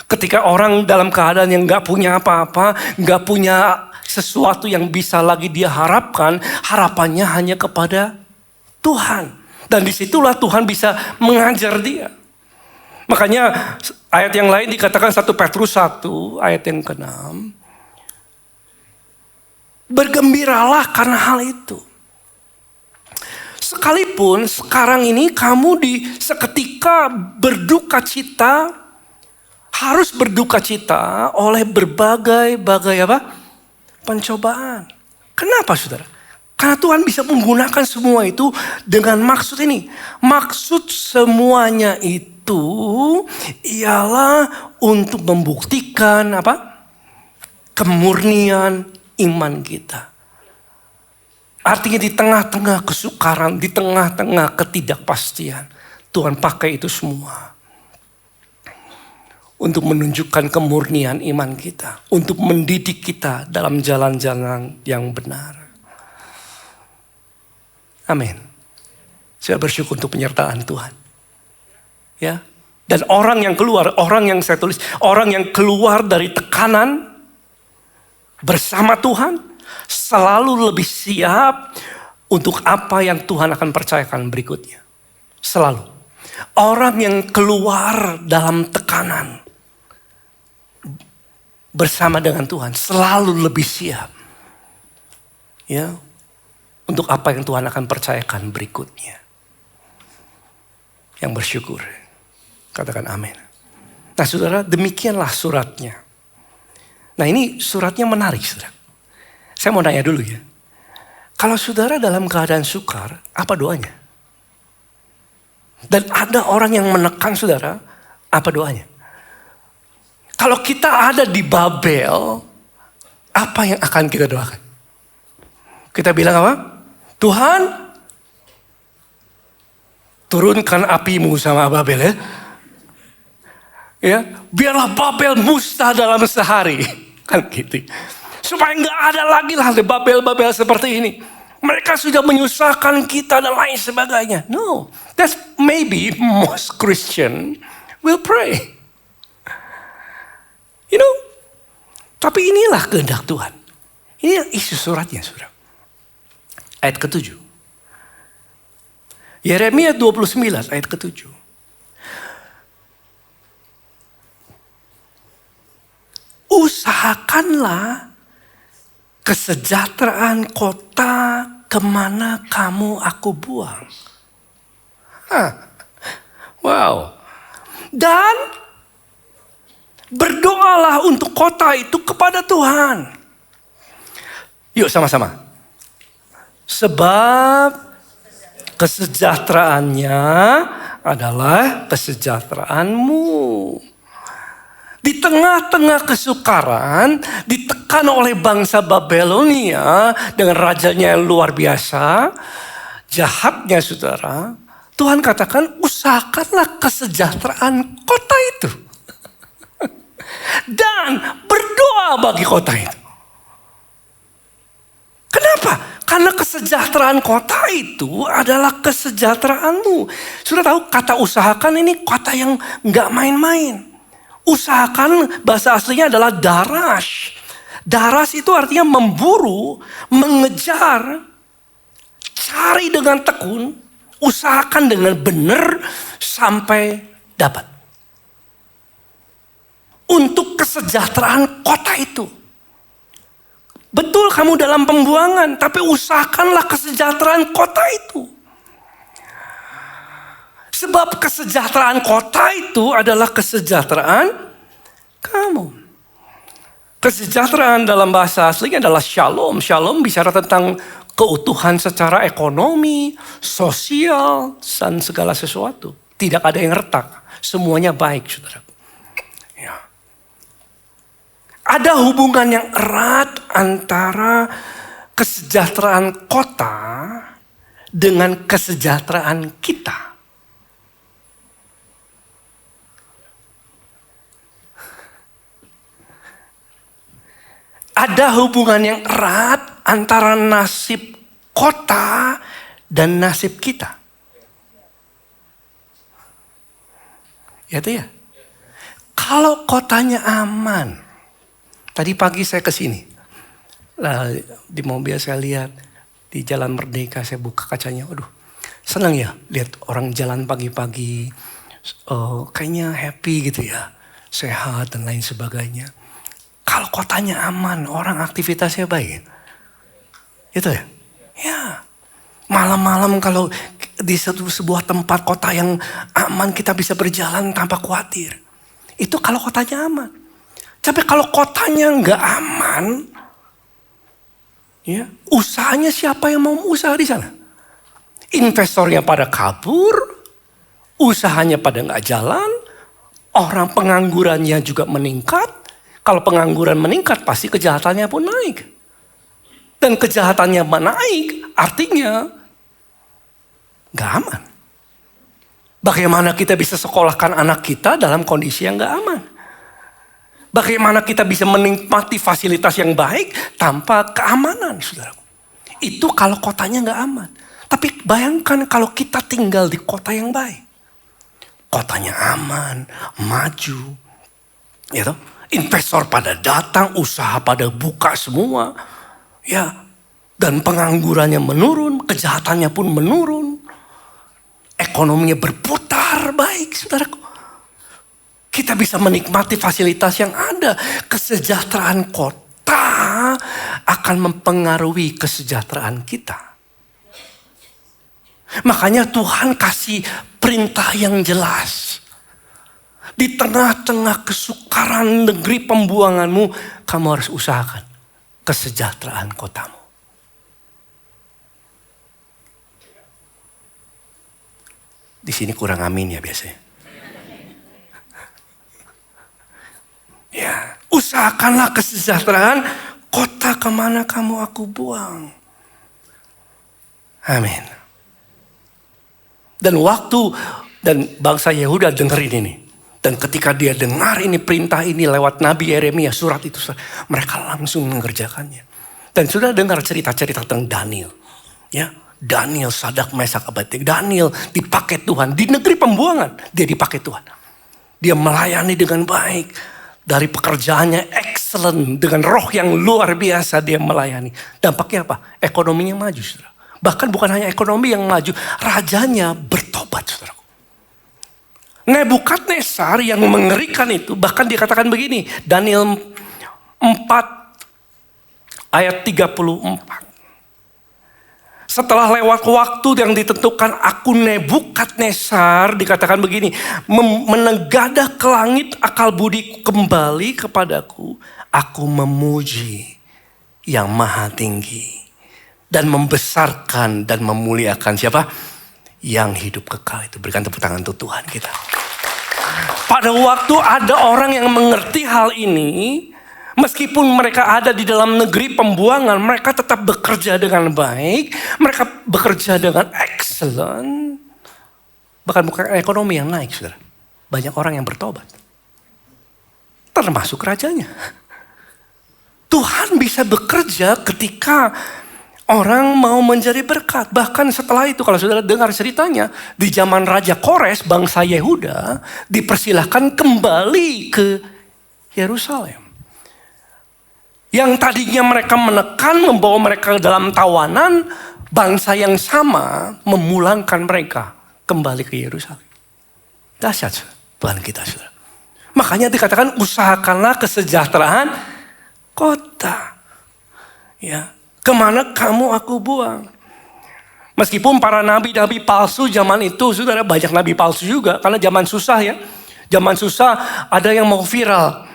Ketika orang dalam keadaan yang gak punya apa-apa, gak punya sesuatu yang bisa lagi dia harapkan, harapannya hanya kepada Tuhan. Dan disitulah Tuhan bisa mengajar dia. Makanya ayat yang lain dikatakan 1 Petrus 1 ayat yang ke-6. Bergembiralah karena hal itu. Sekalipun sekarang ini kamu seketika berduka cita, harus berduka cita oleh berbagai pencobaan. Kenapa saudara? Karena Tuhan bisa menggunakan semua itu dengan maksud ini. Maksud semuanya itu ialah untuk membuktikan kemurnian iman kita. Artinya di tengah-tengah kesukaran, di tengah-tengah ketidakpastian, Tuhan pakai itu semua untuk menunjukkan kemurnian iman kita, untuk mendidik kita dalam jalan-jalan yang benar. Amin. Saya bersyukur untuk penyertaan Tuhan. Ya. Dan orang yang keluar dari tekanan bersama Tuhan selalu lebih siap untuk apa yang Tuhan akan percayakan berikutnya. Selalu. Orang yang keluar dalam tekanan bersama dengan Tuhan selalu lebih siap. Ya. Untuk apa yang Tuhan akan percayakan berikutnya. Yang bersyukur. Katakan amin. Nah saudara, demikianlah suratnya. Nah ini suratnya menarik saudara. Saya mau nanya dulu ya. Kalau saudara dalam keadaan sukar, apa doanya? Dan ada orang yang menekan saudara, apa doanya? Kalau kita ada di Babel, apa yang akan kita doakan? Kita bilang apa? Tuhan, turunkan apimu sama Babel ya. Ya, biarlah Babel musnah dalam sehari. Kan gitu. Supaya nggak ada lagi lah Babel-Babel seperti ini. Mereka sudah menyusahkan kita dan lain sebagainya. No, that's maybe most Christian will pray. You know, tapi inilah kehendak Tuhan. Ini isi suratnya, saudara. Ayat ke-7. Yeremia 29 ayat ke-7. Usahakanlah kesejahteraan kota kemana kamu aku buang. Wow. Dan berdoalah untuk kota itu kepada Tuhan. Yuk sama-sama. Sebab kesejahteraannya adalah kesejahteraanmu. Di tengah-tengah kesukaran, ditekan oleh bangsa Babelonia dengan rajanya yang luar biasa, jahatnya saudara, Tuhan katakan usahakanlah kesejahteraan kota itu. Dan berdoa berdoa bagi kota itu. Kenapa? Karena kesejahteraan kota itu adalah kesejahteraanmu. Sudah tahu kata usahakan ini kata yang gak main-main. Usahakan bahasa aslinya adalah darash. Darash itu artinya memburu, mengejar, cari dengan tekun, usahakan dengan benar sampai dapat. Untuk kesejahteraan kota itu. Betul kamu dalam pembuangan, tapi usahakanlah kesejahteraan kota itu. Sebab kesejahteraan kota itu adalah kesejahteraan kamu. Kesejahteraan dalam bahasa aslinya adalah shalom. Shalom bicara tentang keutuhan secara ekonomi, sosial, dan segala sesuatu. Tidak ada yang retak. Semuanya baik, saudara. Ya. Ada hubungan yang erat antara kesejahteraan kota dengan kesejahteraan kita. Ada hubungan yang erat antara nasib kota dan nasib kita. Ya itu ya. Kalau kotanya aman. Tadi pagi saya ke sini. Di mobil saya lihat di Jalan Merdeka, saya buka kacanya. Aduh, senang ya lihat orang jalan pagi-pagi. Kayaknya happy gitu ya. Sehat dan lain sebagainya. Kalau kotanya aman, orang aktivitasnya baik. Itu ya? Ya. Malam-malam kalau di sebuah tempat kota yang aman kita bisa berjalan tanpa khawatir. Itu kalau kotanya aman. Tapi kalau kotanya nggak aman, ya, usahanya siapa yang mau usaha di sana? Investornya pada kabur, usahanya pada nggak jalan, orang penganggurannya juga meningkat. Kalau pengangguran meningkat, pasti kejahatannya pun naik. Dan kejahatannya naik, artinya nggak aman. Bagaimana kita bisa sekolahkan anak kita dalam kondisi yang nggak aman? Bagaimana kita bisa menikmati fasilitas yang baik tanpa keamanan, saudara? Itu kalau kotanya nggak aman. Tapi bayangkan kalau kita tinggal di kota yang baik. Kotanya aman, maju. Ya toh? Investor pada datang, usaha pada buka semua. Ya, dan penganggurannya menurun, kejahatannya pun menurun. Ekonominya berputar baik, saudaraku. Kita bisa menikmati fasilitas yang ada. Kesejahteraan kota akan mempengaruhi kesejahteraan kita. Makanya Tuhan kasih perintah yang jelas. Di tengah-tengah kesukaran negeri pembuanganmu, kamu harus usahakan kesejahteraan kotamu. Di sini kurang amin ya biasanya. Ya, usahakanlah kesejahteraan kota kemana kamu aku buang. Amin. Dan bangsa Yehuda dengerin ini. Dan ketika dia dengar ini perintah ini lewat Nabi Yeremia, surat itu, mereka langsung mengerjakannya. Dan sudah dengar cerita-cerita tentang Daniel. Ya, Daniel, Sadak, Mesak, Abednego. Daniel dipakai Tuhan. Di negeri pembuangan, dia dipakai Tuhan. Dia melayani dengan baik. Dari pekerjaannya excellent. Dengan roh yang luar biasa dia melayani. Dampaknya apa? Ekonominya maju, saudara. Bahkan bukan hanya ekonomi yang maju. Rajanya bertobat, saudara. Nebukadnezar yang mengerikan itu, bahkan dikatakan begini, Daniel 4 ayat 34. Setelah lewat waktu yang ditentukan, aku Nebukadnezar, dikatakan begini, menegadah ke langit akal budi kembali kepadaku. Aku memuji yang maha tinggi dan membesarkan dan memuliakan siapa? Yang hidup kekal itu. Berikan tepuk tangan untuk Tuhan kita. Pada waktu ada orang yang mengerti hal ini, meskipun mereka ada di dalam negeri pembuangan, mereka tetap bekerja dengan baik, mereka bekerja dengan excellent. Bahkan bukan ekonomi yang naik, saudara. Banyak orang yang bertobat. Termasuk rajanya. Tuhan bisa bekerja ketika orang mau menjadi berkat. Bahkan setelah itu kalau saudara dengar ceritanya, di zaman Raja Kores, bangsa Yehuda dipersilahkan kembali ke Yerusalem. Yang tadinya mereka menekan, membawa mereka dalam tawanan, bangsa yang sama memulangkan mereka kembali ke Yerusalem. Dahsyat Tuhan kita, saudara. Makanya dikatakan usahakanlah kesejahteraan kota. Ya, kemana kamu aku buang. Meskipun para nabi-nabi palsu zaman itu, saudara, banyak nabi palsu juga. Karena zaman susah ya. Zaman susah ada yang mau viral.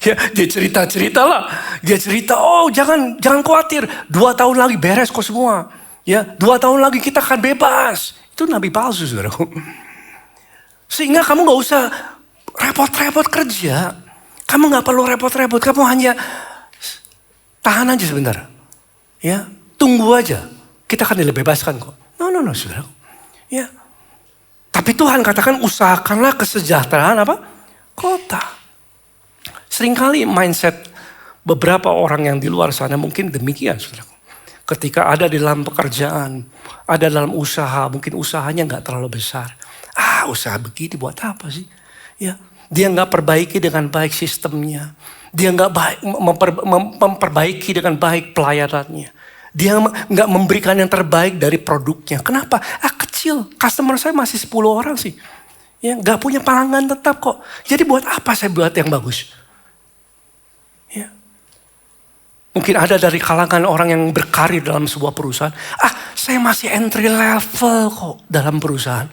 Ya, dia cerita lah. Dia cerita, oh jangan khawatir. 2 tahun lagi beres kok semua. Ya, 2 tahun lagi kita akan bebas. Itu nabi palsu, saudara. Sehingga kamu gak usah repot-repot kerja. Kamu gak perlu repot-repot. Kamu hanya tahan aja sebentar. Ya, tunggu aja. Kita akan dibebaskan kok. No, saudara. Ya. Tapi Tuhan katakan usahakanlah kesejahteraan apa? Kota. Seringkali mindset beberapa orang yang di luar sana mungkin demikian, saudara. Ketika ada di dalam pekerjaan, ada dalam usaha, mungkin usahanya gak terlalu besar. Usaha begini buat apa sih? Ya, dia gak perbaiki dengan baik sistemnya. Dia gak memperbaiki dengan baik pelayanannya. Dia gak memberikan yang terbaik dari produknya. Kenapa? Kecil, customer saya masih 10 orang sih. Ya, gak punya pelanggan tetap kok. Jadi buat apa saya buat yang bagus? Ya. Mungkin ada dari kalangan orang yang berkarir dalam sebuah perusahaan. Saya masih entry level kok dalam perusahaan.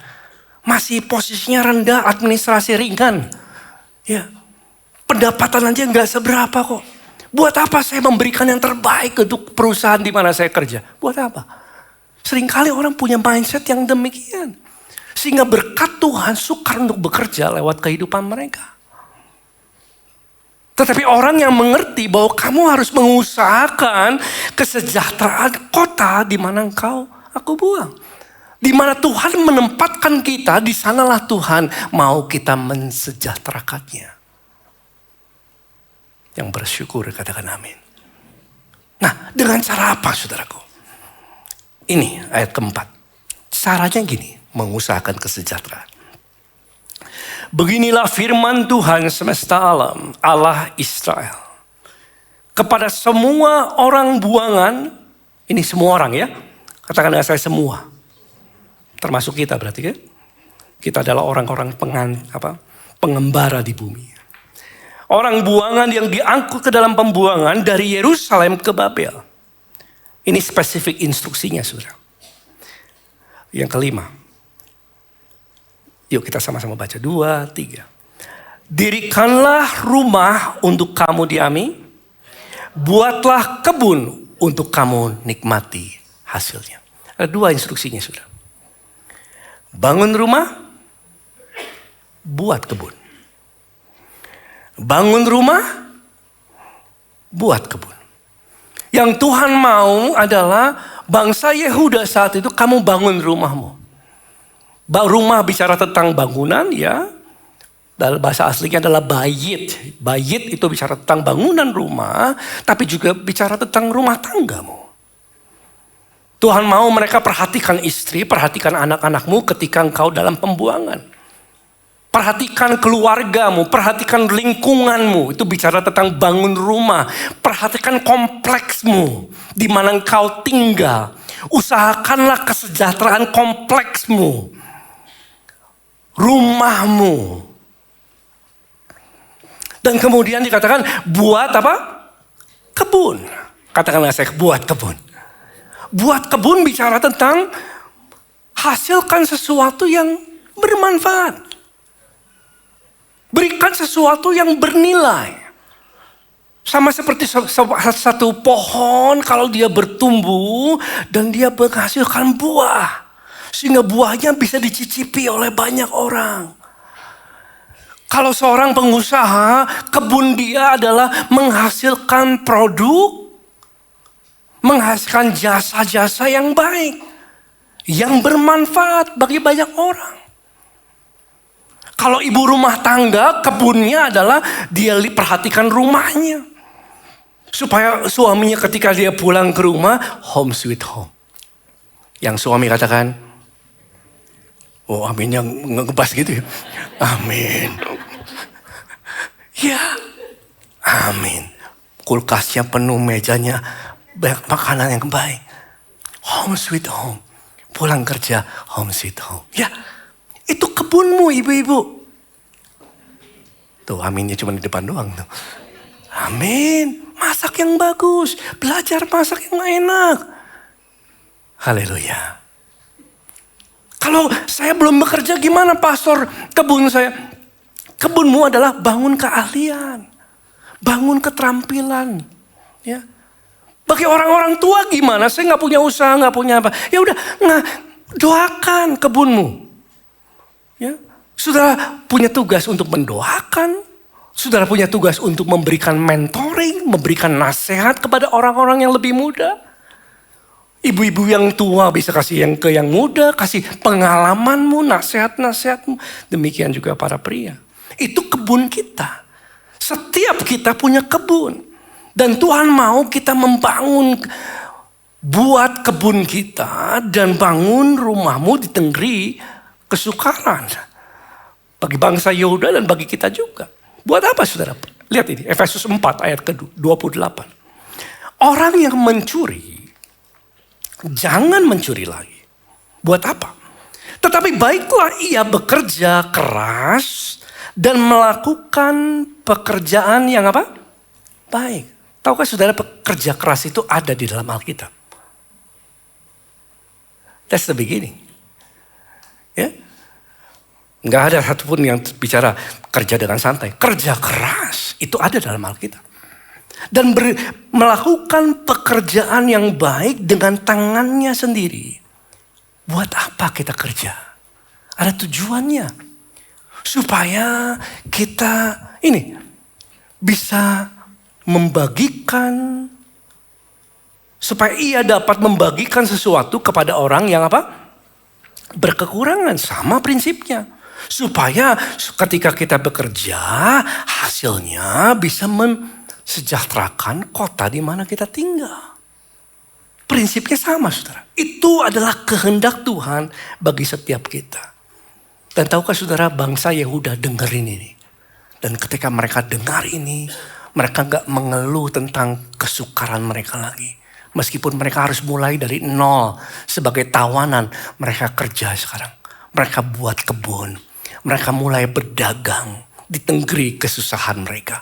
Masih posisinya rendah, administrasi ringan. Ya, pendapatan aja nggak seberapa kok. Buat apa saya memberikan yang terbaik untuk perusahaan di mana saya kerja? Buat apa? Seringkali orang punya mindset yang demikian. Sehingga berkat Tuhan sukar untuk bekerja lewat kehidupan mereka. Tetapi orang yang mengerti bahwa kamu harus mengusahakan kesejahteraan kota di mana aku buang. Di mana Tuhan menempatkan kita, di sanalah Tuhan mau kita mensejahterakannya. Yang bersyukur katakan amin. Nah, dengan cara apa saudaraku? Ini ayat keempat. Caranya gini, mengusahakan kesejahteraan. Beginilah firman Tuhan semesta alam, Allah Israel. Kepada semua orang buangan, ini semua orang ya. Katakan dengan saya semua. Termasuk kita berarti kan. Kita adalah orang-orang pengembara di bumi. Orang buangan yang diangkut ke dalam pembuangan dari Yerusalem ke Babel. Ini spesifik instruksinya saudara. Yang kelima. Yuk kita sama-sama baca 2, 3. Dirikanlah rumah untuk kamu diami. Buatlah kebun untuk kamu nikmati hasilnya. Ada 2 instruksinya saudara. Bangun rumah, buat kebun. Bangun rumah, buat kebun. Yang Tuhan mau adalah bangsa Yehuda saat itu kamu bangun rumahmu. Rumah bicara tentang bangunan ya. Dalam bahasa aslinya adalah bayit. Bayit itu bicara tentang bangunan rumah, tapi juga bicara tentang rumah tanggamu. Tuhan mau mereka perhatikan istri, perhatikan anak-anakmu ketika engkau dalam pembuangan. Perhatikan keluargamu, perhatikan lingkunganmu. Itu bicara tentang bangun rumah. Perhatikan kompleksmu, di mana engkau tinggal. Usahakanlah kesejahteraan kompleksmu. Rumahmu. Dan kemudian dikatakan buat apa? Kebun. Katakanlah saya buat kebun. Buat kebun bicara tentang hasilkan sesuatu yang bermanfaat. Berikan sesuatu yang bernilai. Sama seperti satu pohon kalau dia bertumbuh dan dia menghasilkan buah. Sehingga buahnya bisa dicicipi oleh banyak orang. Kalau seorang pengusaha, kebun dia adalah menghasilkan produk, menghasilkan jasa-jasa yang baik, yang bermanfaat bagi banyak orang. Kalau ibu rumah tangga, kebunnya adalah dia perhatikan rumahnya. Supaya suaminya ketika dia pulang ke rumah, home sweet home. Yang suami katakan, oh aminnya ngebas gitu ya. Amin. Ya, amin. Kulkasnya penuh, mejanya banyak makanan yang baik. Home sweet home. Pulang kerja, home sweet home. Ya, itu kebunmu ibu-ibu. Tuh aminnya cuma di depan doang tuh. Amin. Masak yang bagus. Belajar masak yang enak. Haleluya. Kalau saya belum bekerja gimana pastor kebun saya? Kebunmu adalah bangun keahlian. Bangun keterampilan. Ya. Bagi orang-orang tua gimana? Saya nggak punya usaha, nggak punya apa. Ya udah, doakan kebunmu. Ya. Saudara punya tugas untuk mendoakan. Saudara punya tugas untuk memberikan mentoring, memberikan nasihat kepada orang-orang yang lebih muda. Ibu-ibu yang tua bisa kasih yang muda, kasih pengalamanmu, nasihat-nasihatmu. Demikian juga para pria. Itu kebun kita. Setiap kita punya kebun. Dan Tuhan mau kita membangun, buat kebun kita dan bangun rumahmu di negeri kesukaran. Bagi bangsa Yehuda dan bagi kita juga. Buat apa saudara? Lihat ini, Efesus 4 ayat ke-28. Orang yang mencuri, jangan mencuri lagi. Buat apa? Tetapi baiklah ia bekerja keras dan melakukan pekerjaan yang apa? Baik. Tahukah saudara pekerja keras itu ada di dalam Alkitab? That's the beginning. Ya. Nggak ada satupun yang bicara kerja dengan santai. Kerja keras itu ada dalam Alkitab. Dan melakukan pekerjaan yang baik dengan tangannya sendiri. Buat apa kita kerja? Ada tujuannya. Supaya kita ini bisa membagikan. Supaya ia dapat membagikan sesuatu kepada orang yang apa? Berkekurangan. Sama prinsipnya. Supaya ketika kita bekerja, hasilnya bisa mensejahterakan kota di mana kita tinggal. Prinsipnya sama saudara. Itu adalah kehendak Tuhan bagi setiap kita. Dan tahukah saudara bangsa Yehuda dengerin ini. Dan ketika mereka dengar ini, mereka gak mengeluh tentang kesukaran mereka lagi. Meskipun mereka harus mulai dari nol sebagai tawanan, mereka kerja sekarang. Mereka buat kebun. Mereka mulai berdagang di negeri kesusahan mereka.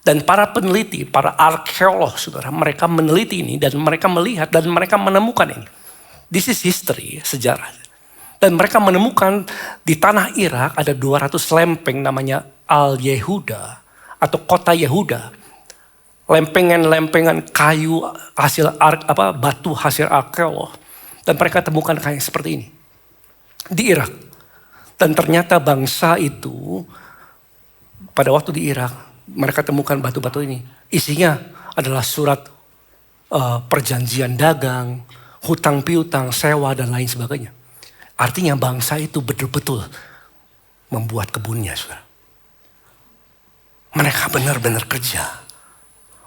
Dan para peneliti, para arkeolog saudara, mereka meneliti ini dan mereka melihat dan mereka menemukan ini. This is history, sejarah. Dan mereka menemukan di tanah Irak ada 200 lempeng namanya Al-Yehuda atau kota Yehuda. Lempengan-lempengan kayu hasil batu hasil arkeolog. Dan mereka temukan kayak seperti ini. Di Irak. Dan ternyata bangsa itu pada waktu di Irak mereka temukan batu-batu ini. Isinya adalah surat perjanjian dagang, hutang piutang, sewa dan lain sebagainya. Artinya bangsa itu betul-betul membuat kebunnya. Saudara. Mereka benar-benar kerja.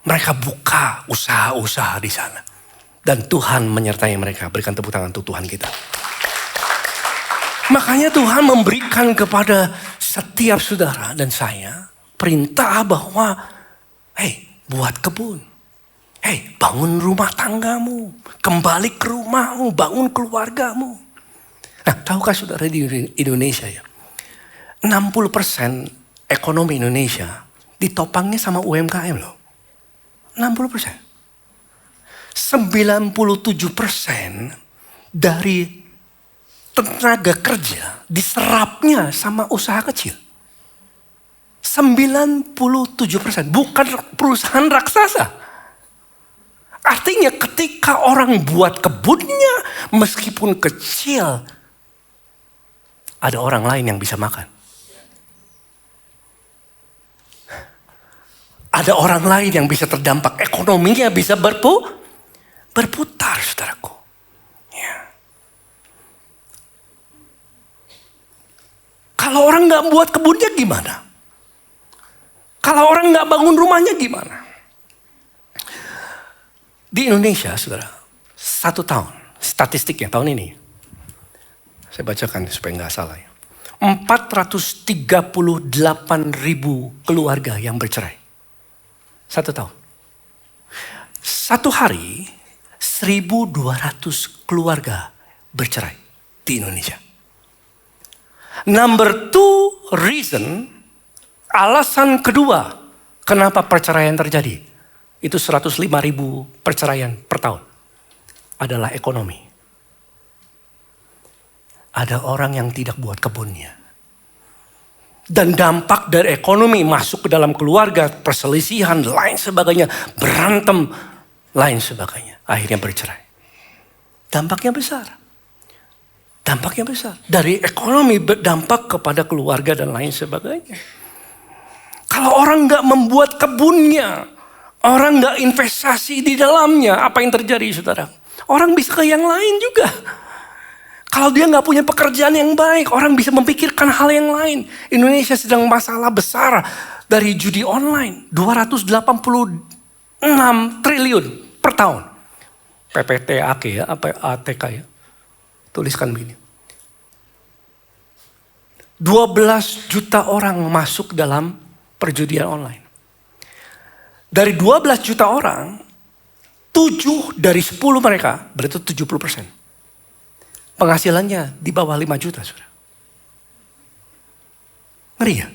Mereka buka usaha-usaha di sana. Dan Tuhan menyertai mereka. Berikan tepuk tangan untuk Tuhan kita. Makanya Tuhan memberikan kepada setiap saudara dan saya perintah bahwa buat kebun. Bangun rumah tanggamu. Kembali ke rumahmu, bangun keluargamu. Nah, tahukah saudara di Indonesia ya? 60% ekonomi Indonesia ditopangnya sama UMKM loh. 60%. 97% dari tenaga kerja diserapnya sama usaha kecil. 97%. Bukan perusahaan raksasa. Artinya ketika orang buat kebunnya meskipun kecil. Ada orang lain yang bisa makan. Ada orang lain yang bisa terdampak. Ekonominya bisa berputar saudaraku. Ya. Kalau orang gak buat kebunnya gimana? Kalau orang gak bangun rumahnya gimana? Di Indonesia, saudara, 1 tahun, statistiknya tahun ini, saya bacakan supaya nggak salah ya. 438.000 keluarga yang bercerai. 1 tahun. 1 hari, 1.200 keluarga bercerai di Indonesia. Number 2 reason, alasan kedua kenapa perceraian terjadi. Itu 105.000 perceraian per tahun. Adalah ekonomi. Ada orang yang tidak buat kebunnya. Dan dampak dari ekonomi masuk ke dalam keluarga, perselisihan, lain sebagainya, berantem, lain sebagainya. Akhirnya bercerai. Dampaknya besar. Dampaknya besar. Dari ekonomi berdampak kepada keluarga dan lain sebagainya. Kalau orang nggak membuat kebunnya, orang nggak investasi di dalamnya, apa yang terjadi, saudara? Orang bisa ke yang lain juga. Kalau dia nggak punya pekerjaan yang baik, orang bisa memikirkan hal yang lain. Indonesia sedang masalah besar dari judi online. 286 triliun per tahun. PPTAK ya, apa ATK ya. Tuliskan begini. 12 juta orang masuk dalam perjudian online. Dari 12 juta orang, 7 dari 10 mereka, berarti 70%. Penghasilannya di bawah 5 juta, saudara. Ngeri ya?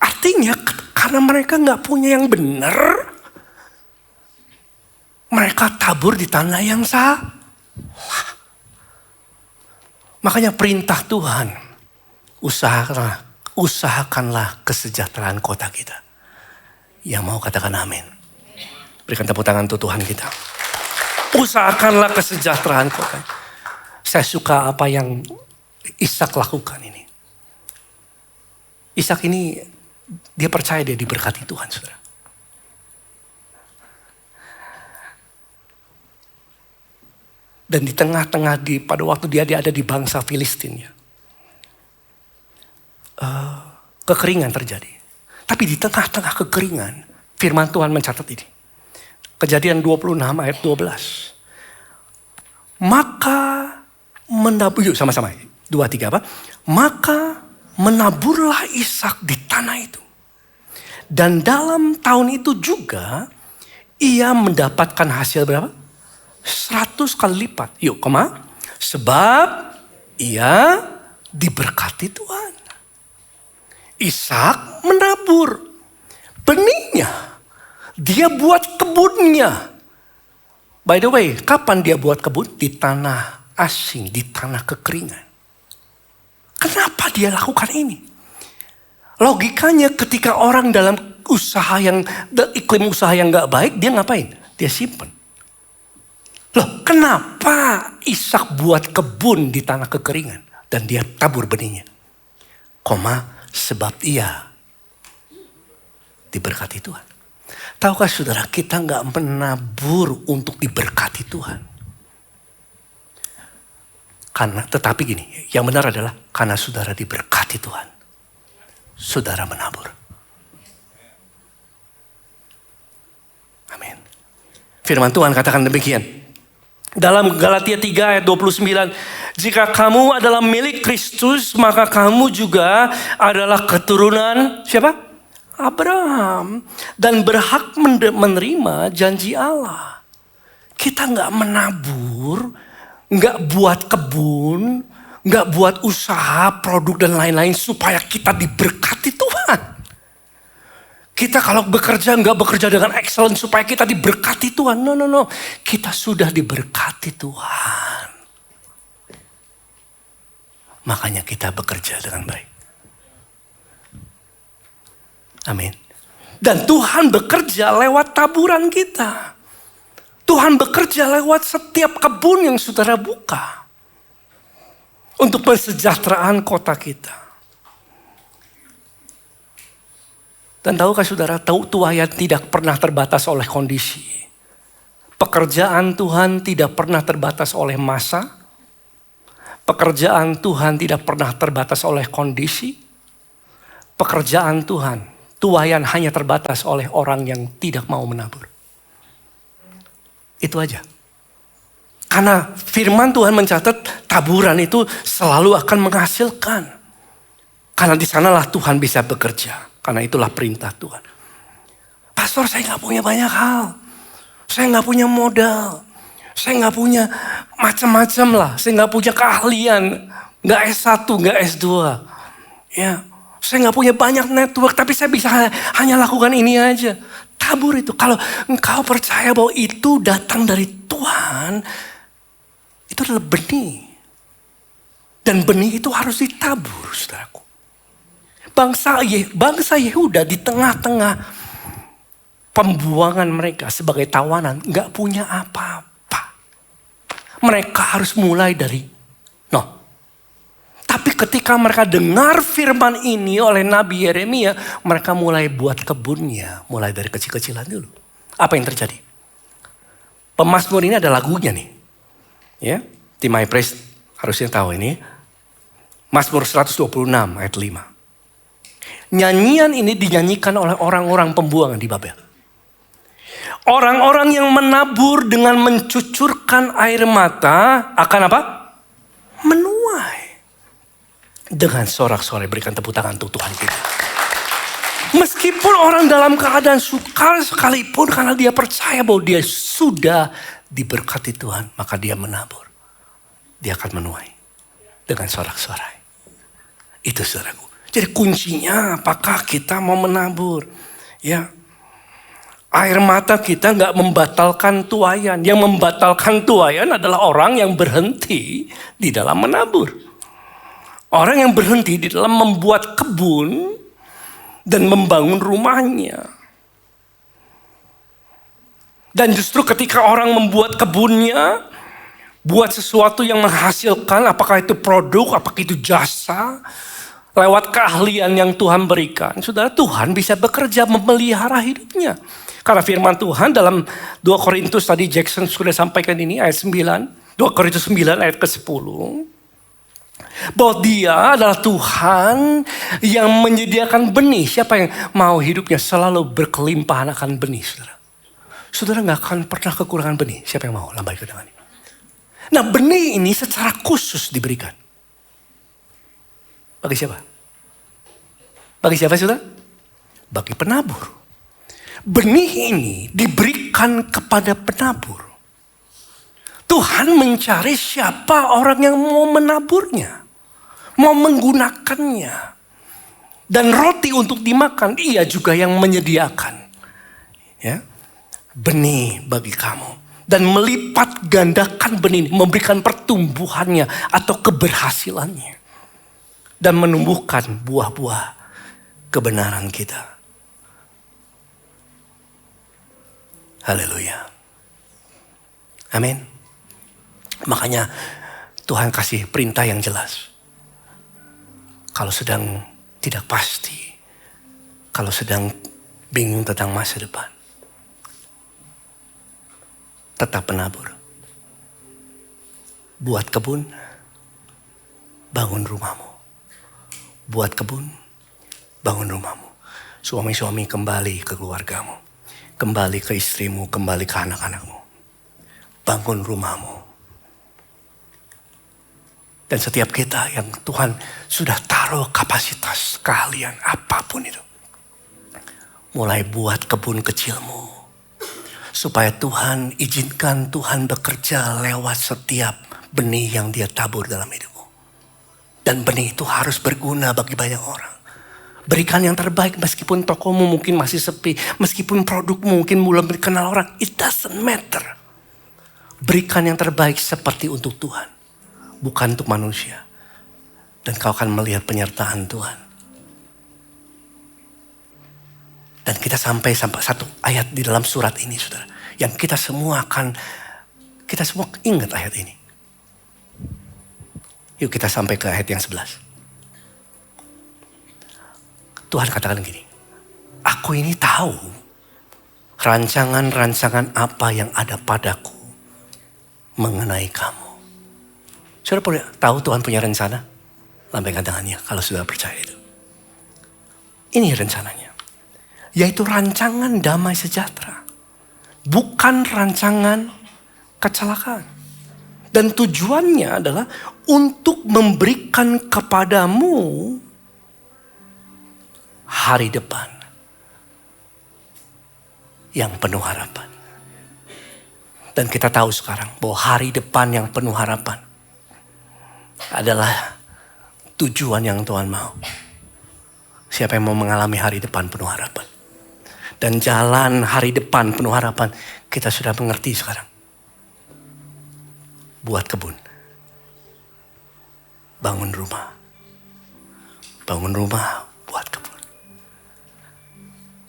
Artinya karena mereka nggak punya yang benar, mereka tabur di tanah yang salah. Makanya perintah Tuhan, usahakanlah kesejahteraan kota kita. Yang mau katakan amin. Berikan tepuk tangan untuk Tuhan kita. Usahakanlah kesejahteraan kota. Saya suka apa yang Ishak lakukan ini. Ishak ini, dia percaya dia diberkati Tuhan, saudara. Dan di tengah-tengah pada waktu dia ada di bangsa Filistin ya. Kekeringan terjadi. Tapi di tengah-tengah kekeringan, firman Tuhan mencatat ini. Kejadian 26 ayat 12. Maka menabur, yuk sama-sama. 2, 3 apa? Maka menaburlah Ishak di tanah itu. Dan dalam tahun itu juga, ia mendapatkan hasil berapa? 100 kali lipat. Yuk, sebab ia diberkati Tuhan. Ishak menabur benihnya. Dia buat kebunnya. By the way, kapan dia buat kebun? Di tanah asing, di tanah kekeringan. Kenapa dia lakukan ini? Logikanya ketika orang dalam iklim usaha yang gak baik, dia ngapain? Dia simpen. Loh, kenapa Ishak buat kebun di tanah kekeringan dan dia tabur benihnya? Sebab ia diberkati Tuhan. Tahukah saudara, kita gak menabur untuk diberkati Tuhan. Tetapi gini, yang benar adalah karena saudara diberkati Tuhan, saudara menabur. Amin. Firman Tuhan katakan demikian. Dalam Galatia 3 ayat 29, jika kamu adalah milik Kristus, maka kamu juga adalah keturunan siapa? Abraham. Dan berhak menerima janji Allah. Kita gak menabur, gak buat kebun, gak buat usaha, produk dan lain-lain supaya kita diberkati Tuhan. Kita kalau bekerja gak bekerja dengan excellent supaya kita diberkati Tuhan. No. Kita sudah diberkati Tuhan. Makanya kita bekerja dengan baik. Amin. Dan Tuhan bekerja lewat taburan kita. Tuhan bekerja lewat setiap kebun yang saudara buka. Untuk kesejahteraan kota kita. Dan tahukah saudara, tuayan tidak pernah terbatas oleh kondisi. Pekerjaan Tuhan tidak pernah terbatas oleh masa. Pekerjaan Tuhan tidak pernah terbatas oleh kondisi. Pekerjaan Tuhan, tuayan hanya terbatas oleh orang yang tidak mau menabur. Itu aja. Karena firman Tuhan mencatat taburan itu selalu akan menghasilkan. Karena di sanalah Tuhan bisa bekerja. Karena itulah perintah Tuhan. Pastor, saya gak punya banyak hal. Saya gak punya modal. Saya gak punya macam-macam lah. Saya gak punya keahlian. Gak S1, gak S2. Ya, saya gak punya banyak network. Tapi saya bisa hanya lakukan ini aja. Tabur itu. Kalau engkau percaya bahwa itu datang dari Tuhan, itu adalah benih. Dan benih itu harus ditabur, saudaraku. Bangsa Yehuda di tengah-tengah pembuangan mereka sebagai tawanan gak punya apa-apa. Mereka harus mulai dari nol. Tapi ketika mereka dengar firman ini oleh Nabi Yeremia, mereka mulai buat kebunnya, mulai dari kecil-kecilan dulu. Apa yang terjadi? Pemazmur ini ada lagunya nih. Ya, tim My Praise harusnya tahu ini. Mazmur 126 ayat 5. Nyanyian ini dinyanyikan oleh orang-orang pembuangan di Babel. Orang-orang yang menabur dengan mencucurkan air mata akan apa? Menuai. Dengan sorak-sorai, berikan tepuk tangan untuk Tuhan kita. Meskipun orang dalam keadaan sukar sekalipun, karena dia percaya bahwa dia sudah diberkati Tuhan, maka dia menabur. Dia akan menuai dengan sorak-sorai. Itu saudaraku. Jadi kuncinya apakah kita mau menabur? Ya, air mata kita nggak membatalkan tuaian. Yang membatalkan tuaian adalah orang yang berhenti di dalam menabur. Orang yang berhenti di dalam membuat kebun dan membangun rumahnya. Dan justru ketika orang membuat kebunnya, buat sesuatu yang menghasilkan, apakah itu produk, apakah itu jasa, lewat keahlian yang Tuhan berikan, saudara, Tuhan bisa bekerja memelihara hidupnya. Karena firman Tuhan dalam 2 Korintus tadi Jackson sudah sampaikan ini ayat 9, 2 Korintus 9 ayat ke-10. Bahwa dia adalah Tuhan yang menyediakan benih. Siapa yang mau hidupnya selalu berkelimpahan akan benih, saudara? Saudara gak akan pernah kekurangan benih. Siapa yang mau lambaikan tangannya? Nah, benih ini secara khusus diberikan. Bagi siapa? Bagi siapa, saudara? Bagi penabur. Benih ini diberikan kepada penabur. Tuhan mencari siapa orang yang mau menaburnya, mau menggunakannya. Dan roti untuk dimakan, ia juga yang menyediakan. Ya, benih bagi kamu. Dan melipat gandakan benih ini, memberikan pertumbuhannya atau keberhasilannya. Dan menumbuhkan buah-buah kebenaran kita. Haleluya. Amin. Makanya Tuhan kasih perintah yang jelas. Kalau sedang tidak pasti, kalau sedang bingung tentang masa depan, tetap menabur. Buat kebun, bangun rumahmu. Buat kebun, bangun rumahmu. Suami-suami kembali ke keluargamu. Kembali ke istrimu, kembali ke anak-anakmu. Bangun rumahmu. Dan setiap kita yang Tuhan sudah taruh kapasitas, keahlian, apapun itu. Mulai buat kebun kecilmu. Supaya Tuhan izinkan Tuhan bekerja lewat setiap benih yang dia tabur dalam hidupmu. Dan benih itu harus berguna bagi banyak orang. Berikan yang terbaik meskipun tokomu mungkin masih sepi. Meskipun produkmu mungkin belum dikenal orang. It doesn't matter. Berikan yang terbaik seperti untuk Tuhan. Bukan untuk manusia. Dan kau akan melihat penyertaan Tuhan. Dan kita sampai satu ayat di dalam surat ini, saudara. Yang kita semua ingat ayat ini. Yuk kita sampai ke ayat yang 11. Tuhan katakan gini. Aku ini tahu rancangan-rancangan apa yang ada padaku mengenai kamu. Saudara tahu Tuhan punya rencana? Lambaikan tangannya kalau sudah percaya itu. Ini rencananya. Yaitu rancangan damai sejahtera. Bukan rancangan kecelakaan. Dan tujuannya adalah untuk memberikan kepadamu hari depan yang penuh harapan. Dan kita tahu sekarang bahwa hari depan yang penuh harapan adalah tujuan yang Tuhan mau. Siapa yang mau mengalami hari depan penuh harapan? Dan jalan hari depan penuh harapan kita sudah mengerti sekarang. Buat kebun. Bangun rumah. Bangun rumah, buat kebun.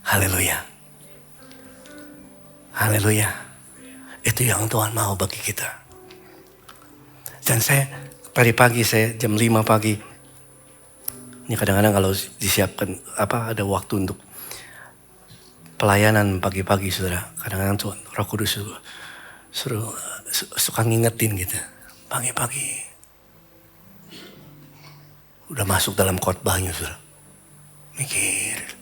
Haleluya. Haleluya. Itu yang Tuhan mau bagi kita. Dan saya tadi pagi saya jam 5 pagi. Ini kadang-kadang kalau disiapkan ada waktu untuk pelayanan pagi-pagi saudara. Kadang-kadang Tuhan Roh Kudus suka ngingetin gitu. Pagi-pagi. Udah masuk dalam khotbahnya saudara. Mikir.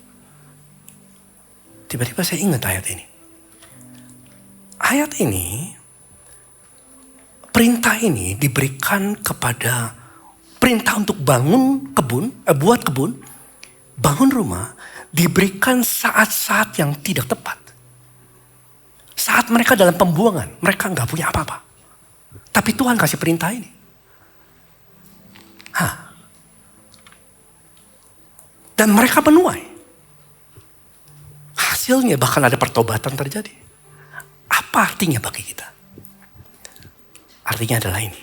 Tiba-tiba saya ingat ayat ini. Ayat ini, perintah ini diberikan kepada perintah untuk bangun kebun, buat kebun, bangun rumah, diberikan saat-saat yang tidak tepat. Saat mereka dalam pembuangan, mereka nggak punya apa-apa. Tapi Tuhan kasih perintah ini. Dan mereka menuai. Hasilnya bahkan ada pertobatan terjadi. Apa artinya bagi kita? Artinya adalah ini.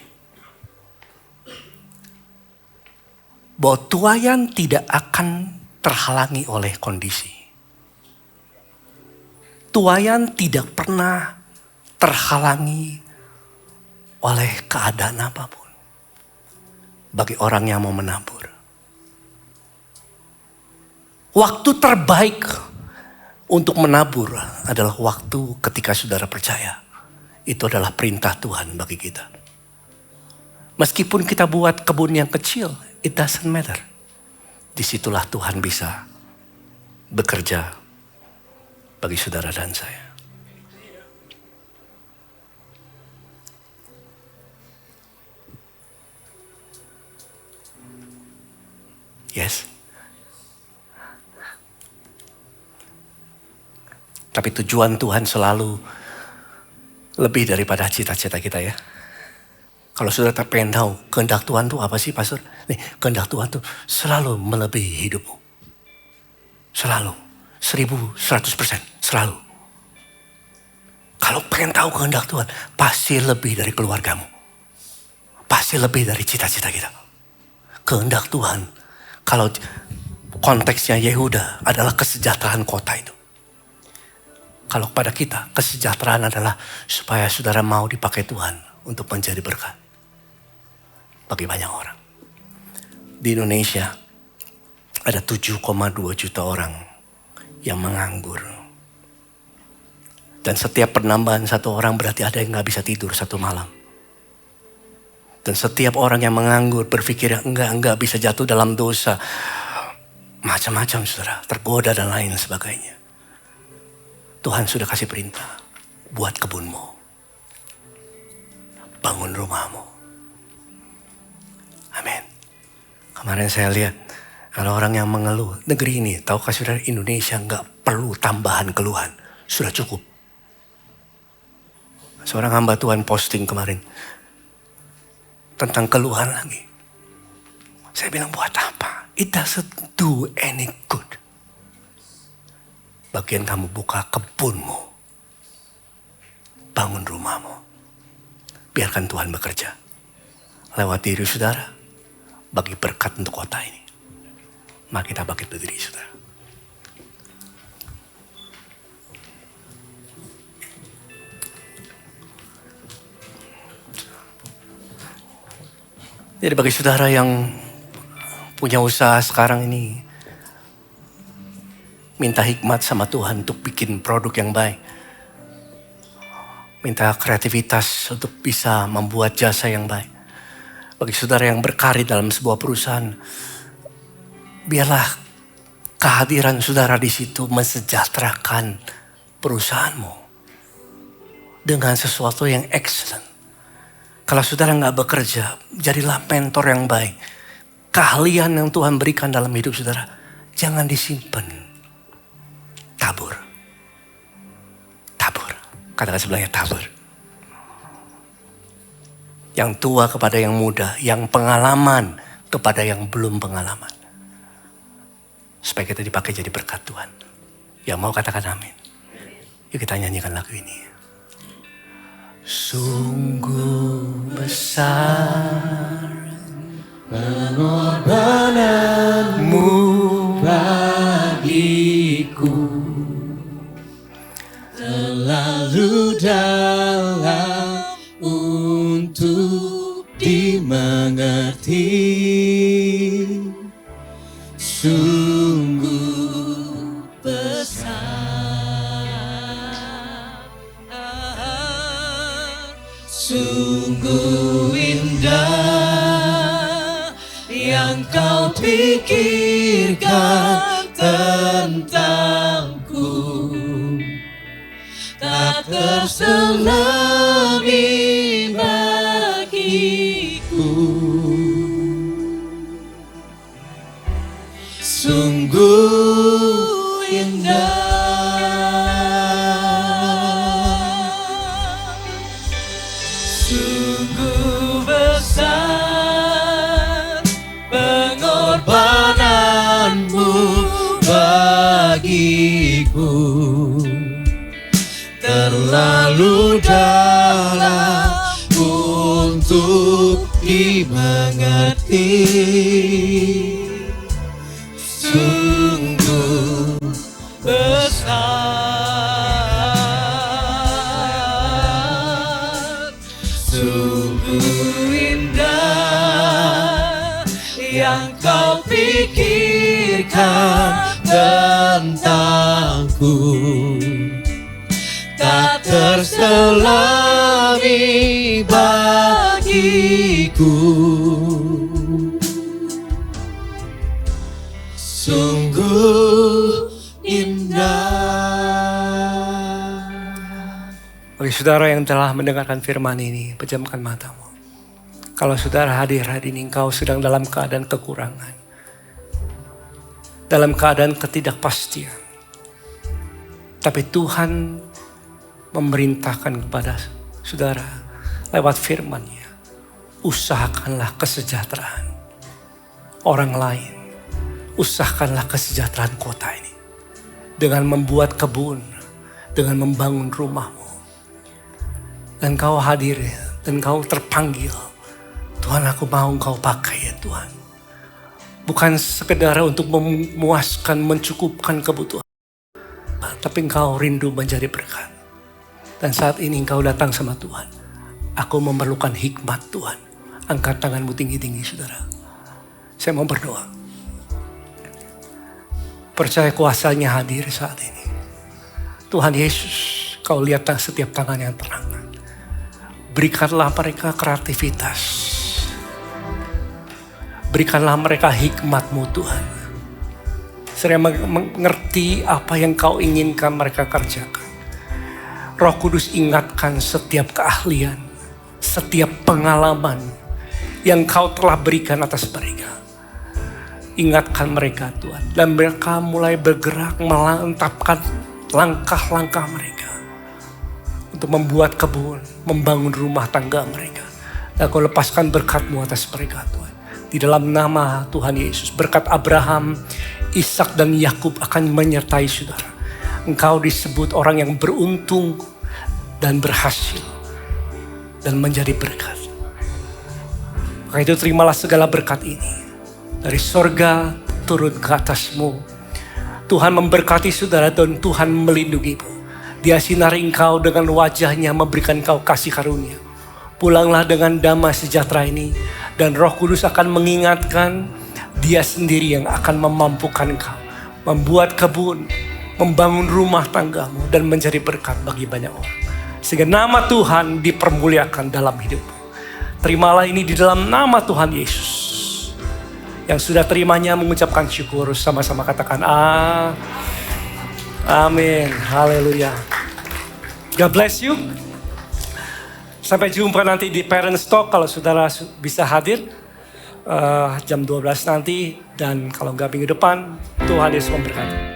Bahwa tuaian tidak akan terhalangi oleh kondisi. Tuaian tidak pernah terhalangi oleh keadaan apapun. Bagi orang yang mau menabur. Waktu terbaik untuk menabur adalah waktu ketika saudara percaya. Itu adalah perintah Tuhan bagi kita. Meskipun kita buat kebun yang kecil, it doesn't matter. Disitulah Tuhan bisa bekerja bagi saudara dan saya. Yes. Tapi tujuan Tuhan selalu lebih daripada cita-cita kita ya. Kalau sudah pengen tahu kehendak Tuhan itu apa sih pastor? Nih, kehendak Tuhan itu selalu melebihi hidupmu. Selalu. 1100%. Selalu. Kalau pengen tahu kehendak Tuhan, pasti lebih dari keluargamu. Pasti lebih dari cita-cita kita. Kehendak Tuhan, kalau konteksnya Yehuda adalah kesejahteraan kota itu. Kalau pada kita, kesejahteraan adalah supaya saudara mau dipakai Tuhan untuk menjadi berkat bagi banyak orang. Di Indonesia ada 7,2 juta orang yang menganggur. Dan setiap penambahan satu orang berarti ada yang gak bisa tidur satu malam. Dan setiap orang yang menganggur berpikir enggak bisa jatuh dalam dosa. Macam-macam saudara, tergoda dan lain sebagainya. Tuhan sudah kasih perintah, buat kebunmu, bangun rumahmu. Amin. Kemarin saya lihat ada orang yang mengeluh, negeri ini, tahukah saudara, Indonesia nggak perlu tambahan keluhan, sudah cukup. Seorang hamba Tuhan posting kemarin tentang keluhan lagi. Saya bilang buat apa? It doesn't do any good. Bagian kamu buka kebunmu. Bangun rumahmu. Biarkan Tuhan bekerja. Lewat diri saudara. Bagi berkat untuk kota ini. Mari kita bangkit berdiri saudara. Jadi bagi saudara yang punya usaha sekarang ini. Minta hikmat sama Tuhan untuk bikin produk yang baik. Minta kreativitas untuk bisa membuat jasa yang baik. Bagi saudara yang berkarir dalam sebuah perusahaan, biarlah kehadiran saudara di situ mensejahterakan perusahaanmu. dengan sesuatu yang excellent. Kalau saudara nggak bekerja, jadilah mentor yang baik. Keahlian yang Tuhan berikan dalam hidup saudara, jangan disimpan. Tabur. Tabur. Katakan sebelahnya tabur. Yang tua kepada yang muda, yang pengalaman kepada yang belum pengalaman. Supaya kita dipakai jadi berkat Tuhan. Yang mau katakan amin. Yuk kita nyanyikan lagu ini. Sungguh besar pengorbananmu bagiku, terlalu dalam untuk dimengerti. Sungguh besar, sungguh indah yang kau pikirkan tentangku, tak terselami bagiku. Sungguh indah, sungguh besar pengorbananmu bagiku, terlalu dalam untuk dimengerti. Sungguh besar, sungguh indah yang kau pikirkan tentangku, tak terselami bagiku. Sungguh indah. Bagi saudara yang telah mendengarkan firman ini, pejamkan matamu. Kalau saudara hadir hari ini, engkau sedang dalam keadaan kekurangan, dalam keadaan ketidakpastian. Tapi Tuhan memerintahkan kepada saudara lewat firman-Nya, usahakanlah kesejahteraan orang lain. Usahakanlah kesejahteraan kota ini dengan membuat kebun, dengan membangun rumahmu. Dan kau hadir dan kau terpanggil. Tuhan, aku mau engkau pakai ya Tuhan. Bukan sekedar untuk memuaskan, mencukupkan kebutuhan. Tapi engkau rindu menjadi berkat. Dan saat ini engkau datang sama Tuhan. Aku memerlukan hikmat Tuhan. Angkat tanganmu tinggi-tinggi saudara. Saya mau berdoa. Percaya kuasanya hadir saat ini. Tuhan Yesus, kau lihat setiap tangan yang terangkat. Berikanlah mereka kreativitas. Berikanlah mereka hikmat-Mu Tuhan. Saya mengerti apa yang kau inginkan mereka kerjakan. Roh Kudus ingatkan setiap keahlian, setiap pengalaman yang kau telah berikan atas mereka. Ingatkan mereka Tuhan. Dan mereka mulai bergerak melantapkan langkah-langkah mereka. Untuk membuat kebun, membangun rumah tangga mereka. Dan kau lepaskan berkat-Mu atas mereka Tuhan. Di dalam nama Tuhan Yesus. Berkat Abraham, Ishak dan Yakub akan menyertai saudara. Engkau disebut orang yang beruntung dan berhasil. Dan menjadi berkat. Maka itu terimalah segala berkat ini. Dari sorga turun ke atasmu. Tuhan memberkati saudara dan Tuhan melindungimu. Dia sinari engkau dengan wajahnya memberikan engkau kasih karunia. Pulanglah dengan damai sejahtera ini. Dan Roh Kudus akan mengingatkan Dia sendiri yang akan memampukan engkau. Membuat kebun, membangun rumah tanggamu dan menjadi berkat bagi banyak orang. Sehingga nama Tuhan dipermuliakan dalam hidupmu. Terimalah ini di dalam nama Tuhan Yesus. Yang sudah terimanya mengucapkan syukur, sama-sama katakan amin. Haleluya. God bless you. Sampai jumpa nanti di Parents Talk kalau saudara bisa hadir jam 12 nanti. Dan kalau nggak minggu depan, Tuhan Yesus memberkati.